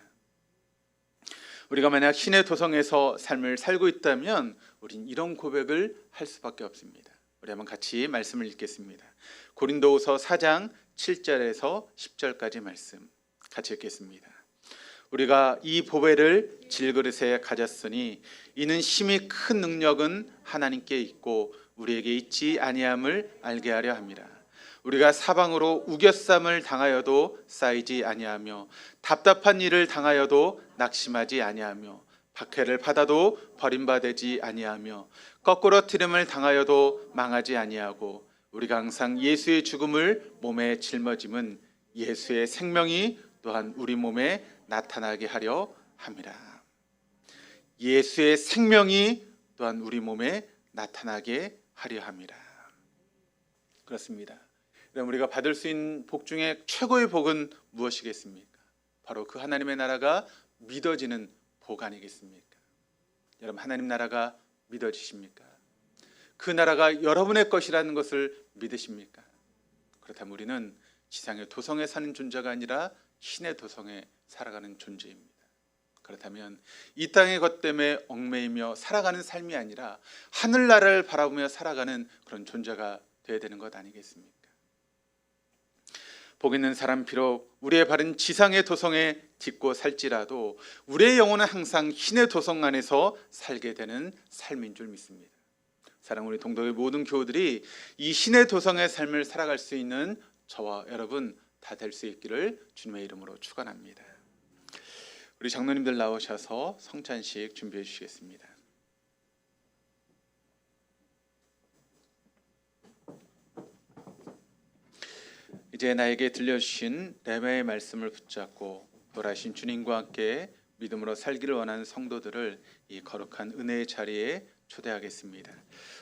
우리가 만약 신의 도성에서 삶을 살고 있다면 우린 이런 고백을 할 수밖에 없습니다. 우리 한번 같이 말씀을 읽겠습니다. 고린도후서 4장 7절에서 10절까지 말씀 같이 읽겠습니다. 우리가 이 보배를 질그릇에 가졌으니 이는 심히 큰 능력은 하나님께 있고 우리에게 있지 아니함을 알게 하려 함이라. 우리가 사방으로 우겨쌈을 당하여도 쌓이지 아니하며 답답한 일을 당하여도 낙심하지 아니하며 박해를 받아도 버림받지 아니하며 거꾸로 트림을 당하여도 망하지 아니하고 우리가 항상 예수의 죽음을 몸에 짊어짐은 예수의 생명이 또한 우리 몸에 나타나게 하려 함이라. 예수의 생명이 또한 우리 몸에 나타나게 하려 함이라. 그렇습니다. 우리가 받을 수 있는 복 중에 최고의 복은 무엇이겠습니까? 바로 그 하나님의 나라가 믿어지는 복 아니겠습니까? 여러분 하나님 나라가 믿어지십니까? 그 나라가 여러분의 것이라는 것을 믿으십니까? 그렇다면 우리는 지상의 도성에 사는 존재가 아니라 신의 도성에 살아가는 존재입니다. 그렇다면 이 땅의 것 때문에 얽매이며 살아가는 삶이 아니라 하늘나라를 바라보며 살아가는 그런 존재가 되어야 되는 것 아니겠습니까? 복 있는 사람 비록 우리의 발은 지상의 도성에 딛고 살지라도 우리의 영혼은 항상 신의 도성 안에서 살게 되는 삶인 줄 믿습니다. 사랑 우리 동덕의 모든 교우들이 이 신의 도성의 삶을 살아갈 수 있는 저와 여러분 다 될 수 있기를 주님의 이름으로 축원합니다. 우리 장로님들 나오셔서 성찬식 준비해 주시겠습니다. 이제 나에게 들려주신 레마의 말씀을 붙잡고 부활하신 주님과 함께 믿음으로 살기를 원하는 성도들을 이 거룩한 은혜의 자리에 초대하겠습니다.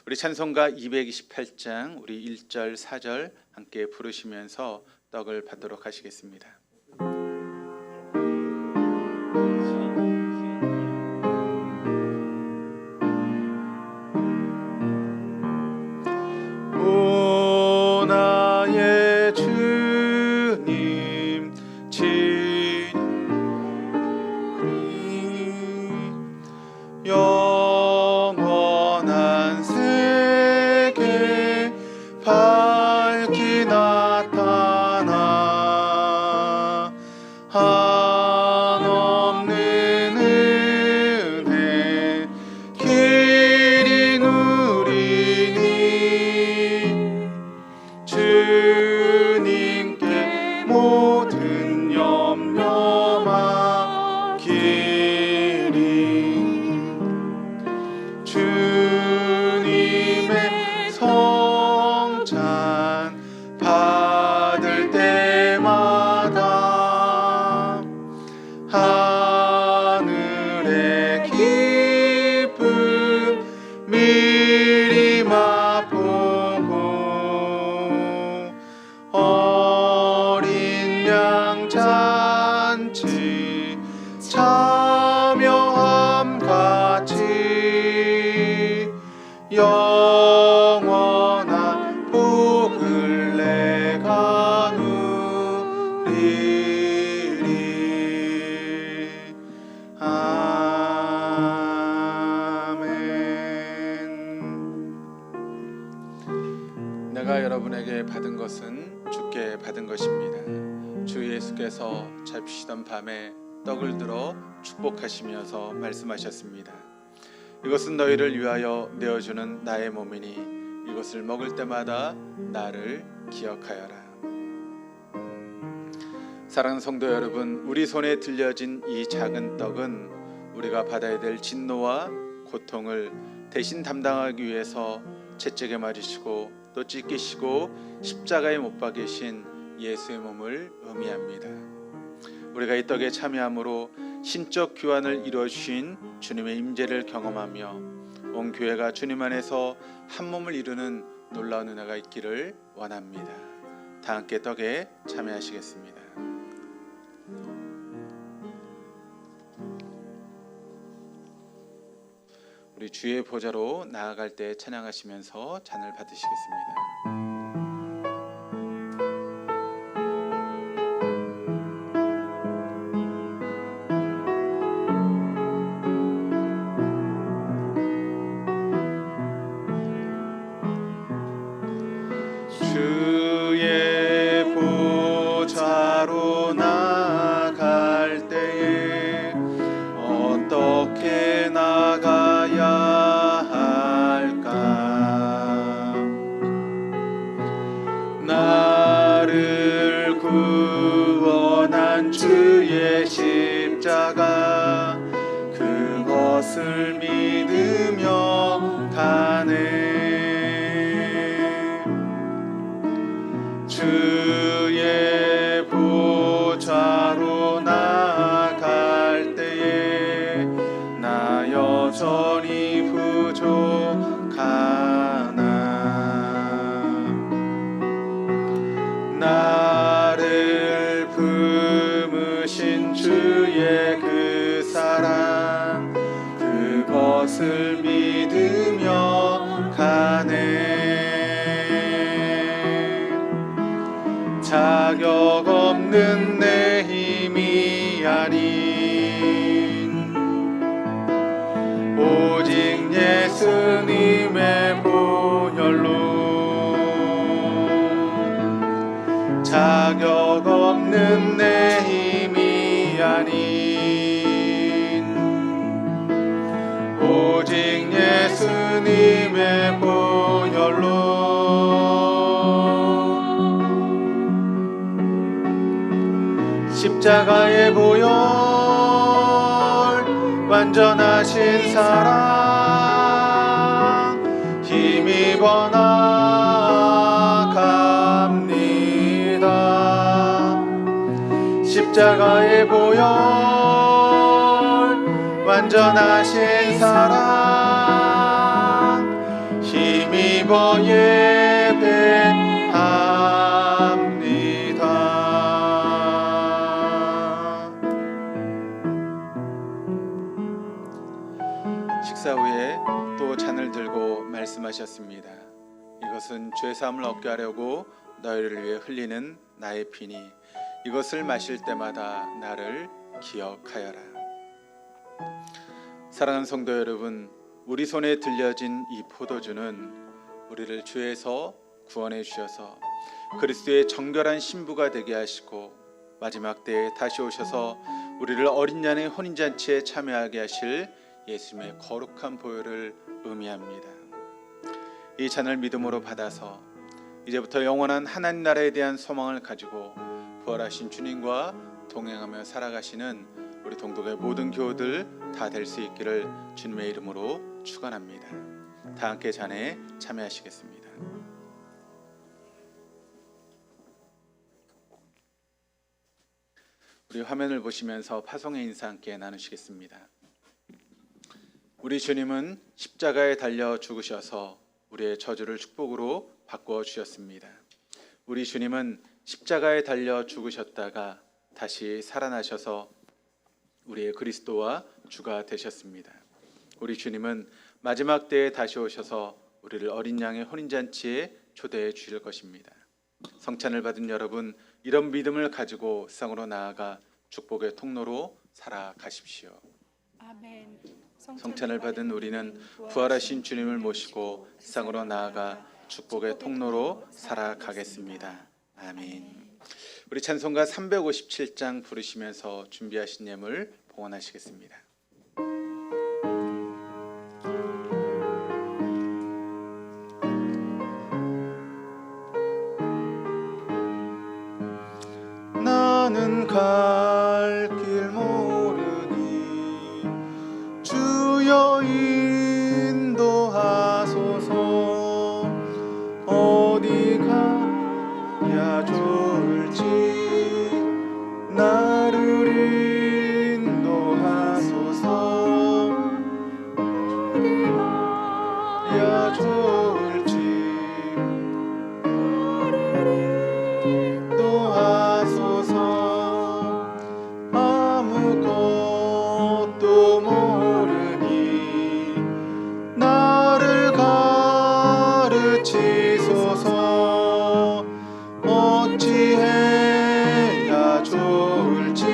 우리 찬송가 228장 우리 1절 4절 함께 부르시면서 떡을 받도록 하시겠습니다. 오 나의 주님 영원한 세계 밝히 나타나 한없는 은혜 길이 누리니 주님께 모든 염려 맡기리 주님의 성찬 받을 때마다 하늘의 기쁨 미리 맛보고 어린 양 잔치 참여함 같이 영원한 복을 내가 누리리. 아멘. 내가 여러분에게 받은 것은 주께 받은 것입니다. 주 예수께서 잡히시던 밤에 떡을 들어 축복하시면서 말씀하셨습니다. 이것은 너희를 위하여 내어주는 나의 몸이니 이것을 먹을 때마다 나를 기억하여라. 사랑하는 성도 여러분, 우리 손에 들려진 이 작은 떡은 우리가 받아야 될 진노와 고통을 대신 담당하기 위해서 채찍에 맞으시고 또 찢기시고 십자가에 못 박이신 예수의 몸을 의미합니다. 우리가 이 떡에 참여함으로 신적 교환을 이루어 주신 주님의 임재를 경험하며 온 교회가 주님 안에서 한 몸을 이루는 놀라운 은혜가 있기를 원합니다. 다 함께 떡에 참여하시겠습니다. 우리 주의 보좌로 나아갈 때 찬양하시면서 잔을 받으시겠습니다. 주의 보좌로 나아갈 때에 어떻게 나가야 할까? 나를 구원한 주의 십자가 그것을 믿으며 가네. 주의 보좌로 나아갈 때에 나 여전히 부족하나. 나를 품으신 주의 그 사랑 그것을 믿으며 가네. 자격 없는 내 힘이 아닌 오직 예수님의 보혈로 자격 없는 내 힘이 아닌 오직 예수님의 보혈로 십자가의 보혈 완전하신 사랑 힘입어 나갑니다. 십자가의 보혈 완전하신 사랑 힘입어 예배합니다. 식사 후에 또 잔을 들고 말씀하셨습니다. 이것은 죄사함을 얻게 하려고 너희를 위해 흘리는 나의 피니 이것을 마실 때마다 나를 기억하여라. 사랑하는 성도 여러분, 우리 손에 들려진 이 포도주는 우리를 죄에서 구원해 주셔서 그리스도의 정결한 신부가 되게 하시고 마지막 때에 다시 오셔서 우리를 어린 양의 혼인잔치에 참여하게 하실 예수님의 거룩한 보혈을 의미합니다. 이 잔을 믿음으로 받아서 이제부터 영원한 하나님 나라에 대한 소망을 가지고 부활하신 주님과 동행하며 살아가시는 우리 동독의 모든 교우들 다 될 수 있기를 주님의 이름으로 축원합니다. 다 함께 잔에 참여하시겠습니다. 우리 화면을 보시면서 파송의 인사 함께 나누시겠습니다. 우리 주님은 십자가에 달려 죽으셔서 우리의 저주를 축복으로 바꾸어 주셨습니다. 우리 주님은 십자가에 달려 죽으셨다가 다시 살아나셔서 우리의 그리스도와 주가 되셨습니다. 우리 주님은 마지막 때에 다시 오셔서 우리를 어린 양의 혼인잔치에 초대해 주실 것입니다. 성찬을 받은 여러분, 이런 믿음을 가지고 세상으로 나아가 축복의 통로로 살아가십시오. 아멘. 성찬을 받은 우리는 부활하신 주님을 모시고 세상으로 나아가 축복의 통로로 살아가겠습니다. 아멘. 우리 찬송가 357장 부르시면서 준비하신 예물 봉헌하시겠습니다. 나는 갈 길 모르니 주여 인도하소서. 어디 가야 좋을지 나를 인도하소서. 어디 가야 좋을지 인도하소서. 아무것도 모르니 나를 가르치소서. 어찌해야 좋을지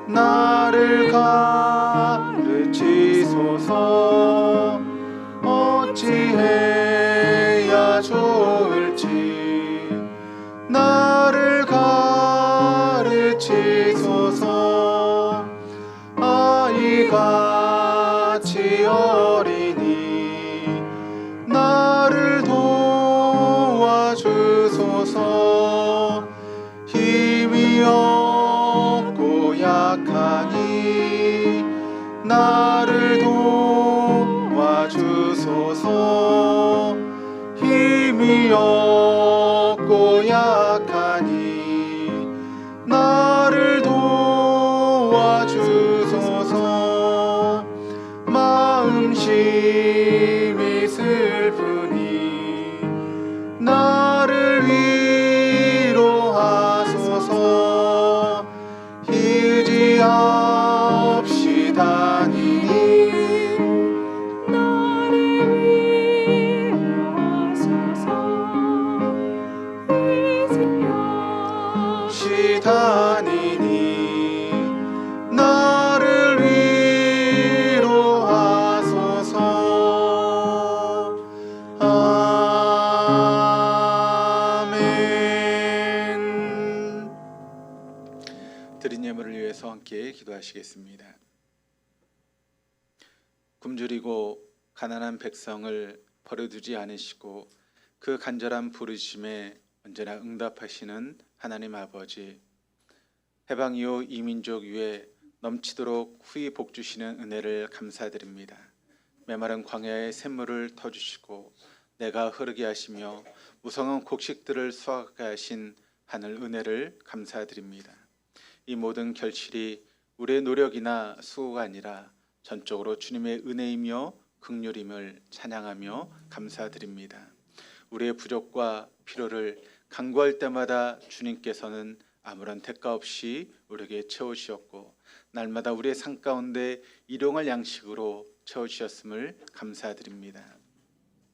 나를 가르치소서. 어찌해야 좋을지 나를 가르치소서. 아이같이 어리니 나를 도와주소서. 힘이 없고 약하니 나를 도와주소서. 힘이 없고 약하니 나를 도와주소서. 마음심이 슬프니 나를 위로하소서. 의지 없이 다니니 나를 위로하소서. 의지 없이 다니니 나를 위로하소서. 아멘. 드린 예물을 위해서 함께 기도하시겠습니다. 굶주리고 가난한 백성을 버려두지 않으시고 그 간절한 부르심에 언제나 응답하시는 하나님 아버지, 해방 이후 이민족 위에 넘치도록 후히 복주시는 은혜를 감사드립니다. 메마른 광야에 샘물을 터주시고 내가 흐르게 하시며 무성한 곡식들을 수확하게 하신 하늘 은혜를 감사드립니다. 이 모든 결실이 우리의 노력이나 수고가 아니라 전적으로 주님의 은혜이며 긍휼임을 찬양하며 감사드립니다. 우리의 부족과 필요를 간구할 때마다 주님께서는 아무런 대가 없이 우리에게 채우시었고 날마다 우리의 삶 가운데 일용할 양식으로 채워주셨음을 감사드립니다.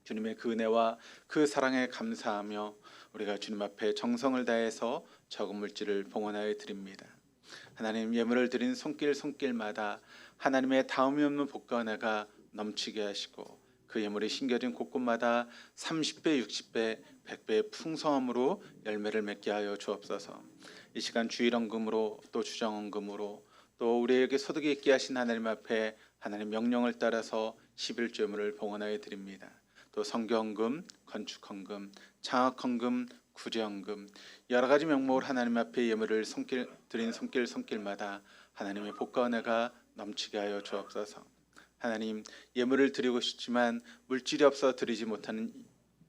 주님의 그 은혜와 그 사랑에 감사하며 우리가 주님 앞에 정성을 다해서 적은 물질을 봉헌하여 드립니다. 하나님, 예물을 드린 손길마다 하나님의 다음이 없는 복과 은혜가 넘치게 하시고 그 예물이 심겨진 곳곳마다 30배, 60배, 100배의 풍성함으로 열매를 맺게 하여 주옵소서. 이 시간 주일헌금으로 또 주정헌금으로 또 우리에게 소득이 있게 하신 하나님 앞에 하나님 명령을 따라서 11조물을 봉헌하여 드립니다. 또 성교헌금, 건축헌금, 장학헌금, 구제헌금 여러 가지 명목으로 하나님 앞에 예물을 드린 손길마다 하나님의 복과 은혜가 넘치게 하여 주옵소서. 하나님, 예물을 드리고 싶지만 물질이 없어 드리지 못하는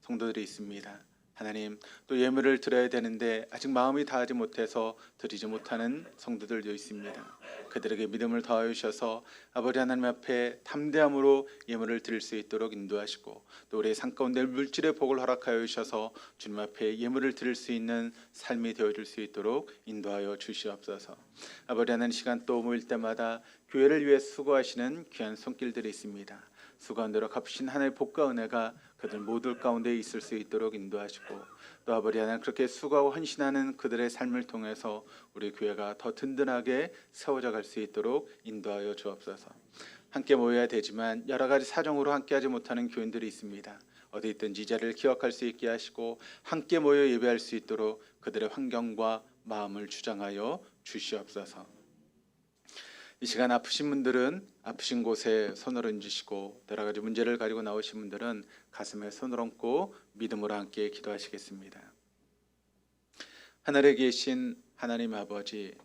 성도들이 있습니다. 하나님, 또 예물을 드려야 되는데 아직 마음이 다하지 못해서 드리지 못하는 성도들도 있습니다. 그들에게 믿음을 더하여 주셔서 아버지 하나님 앞에 담대함으로 예물을 드릴 수 있도록 인도하시고 또 우리의 삶 가운데 물질의 복을 허락하여 주셔서 주님 앞에 예물을 드릴 수 있는 삶이 되어줄 수 있도록 인도하여 주시옵소서. 아버지 하나님, 시간 또 모일 때마다 교회를 위해 수고하시는 귀한 손길들이 있습니다. 수고한 대로 갚으신 하나님의 복과 은혜가 그들 모두 가운데 있을 수 있도록 인도하시고 또 아버지 하나님, 그렇게 수고하고 헌신하는 그들의 삶을 통해서 우리 교회가 더 든든하게 세워져 갈 수 있도록 인도하여 주옵소서. 함께 모여야 되지만 여러 가지 사정으로 함께하지 못하는 교인들이 있습니다. 어디 있든지 이 자리를 기억할 수 있게 하시고 함께 모여 예배할 수 있도록 그들의 환경과 마음을 주장하여 주시옵소서. 이 시간 아프신 분들은 아프신 곳에 손을 얹으시고 여러 가지 문제를 가지고 나오신 분들은 가슴에 손을 얹고 믿음으로 함께 기도하시겠습니다. 하늘에 계신 하나님 아버지,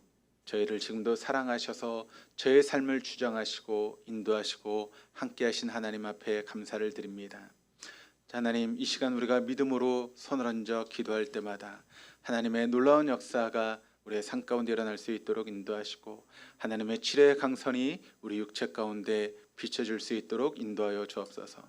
저희를 지금도 사랑하셔서 저의 삶을 주장하시고 인도하시고 함께하신 하나님 앞에 감사를 드립니다. 하나님, 이 시간 우리가 믿음으로 손을 얹어 기도할 때마다 하나님의 놀라운 역사가 우리의 삶 가운데 일어날 수 있도록 인도하시고 하나님의 치료의 강선이 우리 육체 가운데 비춰줄 수 있도록 인도하여 주옵소서.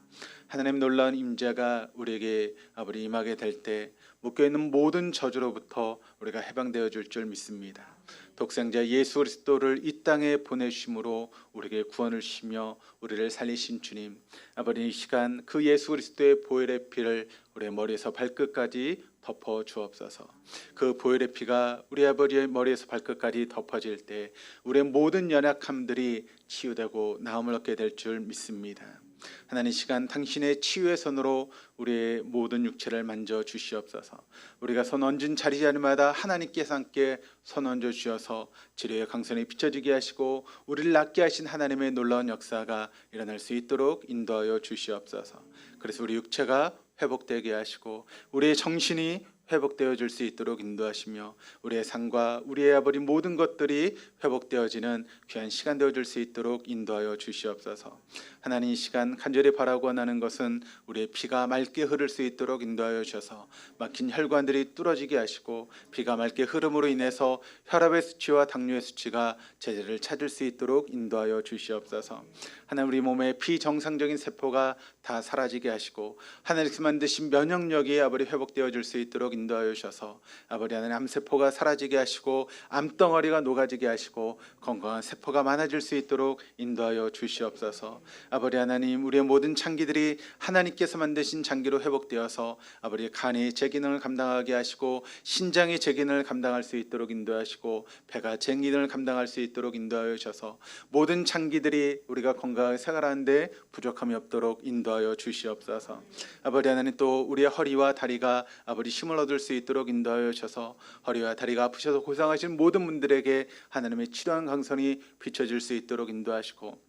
하나님 놀라운 임재가 우리에게 아버지 임하게 될 때 묶여있는 모든 저주로부터 우리가 해방되어 줄 줄 믿습니다. 독생자 예수 그리스도를 이 땅에 보내심으로 우리에게 구원을 주시며 우리를 살리신 주님, 아버지 이 시간 그 예수 그리스도의 보혈의 피를 우리의 머리에서 발끝까지 덮어 주옵소서. 그 보혈의 피가 우리 아버지의 머리에서 발끝까지 덮어질 때 우리의 모든 연약함들이 치유되고 나음을 얻게 될 줄 믿습니다. 하나님, 시간 당신의 치유의 손으로 우리의 모든 육체를 만져 주시옵소서. 우리가 손 얹은 자리마다 하나님께서 함께 손 얹어 주셔서 치료의 강선이 비춰지게 하시고 우리를 낫게 하신 하나님의 놀라운 역사가 일어날 수 있도록 인도하여 주시옵소서. 그래서 우리 육체가 회복되게 하시고 우리의 정신이 회복되어질 수 있도록 인도하시며 우리의 삶과 우리의 아버지 모든 것들이 회복되어지는 귀한 시간 되어질 수 있도록 인도하여 주시옵소서. 하나님, 이 시간 간절히 바라고 원하는 것은 우리의 피가 맑게 흐를 수 있도록 인도하여 주셔서 막힌 혈관들이 뚫어지게 하시고 피가 맑게 흐름으로 인해서 혈압의 수치와 당뇨의 수치가 제자리를 찾을 수 있도록 인도하여 주시옵소서. 하나님, 우리 몸의 비정상적인 세포가 다 사라지게 하시고 하나님께서 만드신 면역력이 아버지 회복되어질 수 있도록 인도하여 주셔서 아버지 하나님, 암세포가 사라지게 하시고 암덩어리가 녹아지게 하시고 건강한 세포가 많아질 수 있도록 인도하여 주시옵소서. 아버지 하나님, 우리의 모든 장기들이 하나님께서 만드신 장기로 회복되어서 아버지 간이 제 기능을 감당하게 하시고 신장이 제 기능을 감당할 수 있도록 인도하시고 배가 제 기능을 감당할 수 있도록 인도하여 주셔서 모든 장기들이 우리가 건강하게 생활하는데 부족함이 없도록 인도하여 주시옵소서. 아버지 하나님, 또 우리의 허리와 다리가 아버지 힘을 얻을 수 있도록 인도하여 주셔서 허리와 다리가 아프셔서 고생하신 모든 분들에게 하나님의 치료한 강선이 비춰질 수 있도록 인도하시고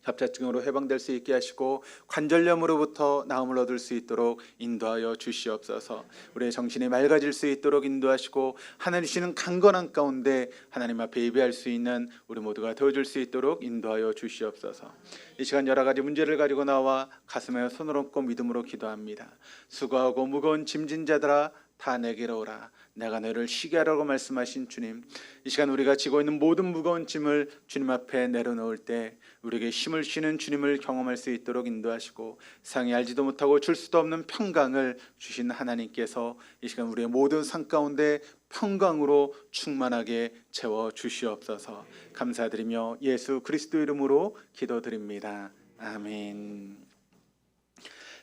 협착증으로 해방될 수 있게 하시고 관절염으로부터 나음을 얻을 수 있도록 인도하여 주시옵소서. 우리의 정신이 맑아질 수 있도록 인도하시고 하나님 주시는 강건한 가운데 하나님 앞에 예배할 수 있는 우리 모두가 되어줄 수 있도록 인도하여 주시옵소서. 이 시간 여러 가지 문제를 가지고 나와 가슴에 손을 얹고 믿음으로 기도합니다. 수고하고 무거운 짐진 자들아 다 내게로 오라. 내가 너를 쉬게 하라고 말씀하신 주님, 이 시간 우리가 지고 있는 모든 무거운 짐을 주님 앞에 내려놓을 때 우리에게 힘을 쉬는 주님을 경험할 수 있도록 인도하시고, 세상이 알지도 못하고 줄 수도 없는 평강을 주신 하나님께서 이 시간 우리의 모든 삶 가운데 평강으로 충만하게 채워 주시옵소서. 감사드리며 예수 그리스도 이름으로 기도드립니다. 아멘.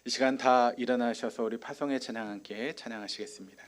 이 시간 다 일어나셔서 우리 파송의 찬양 함께 찬양하시겠습니다.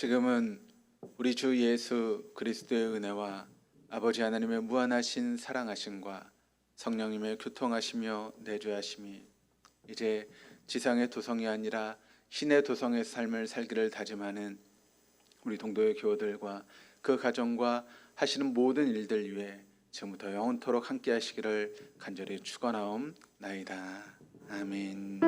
지금은 우리 주 예수 그리스도의 은혜와 아버지 하나님의 무한하신 사랑하심과 성령님의 교통하시며 내주하심이 이제 지상의 도성이 아니라 신의 도성의 삶을 살기를 다짐하는 우리 동도의 교우들과 그 가정과 하시는 모든 일들 위해 지금부터 영원토록 함께 하시기를 간절히 축원하옵나이다. 아멘.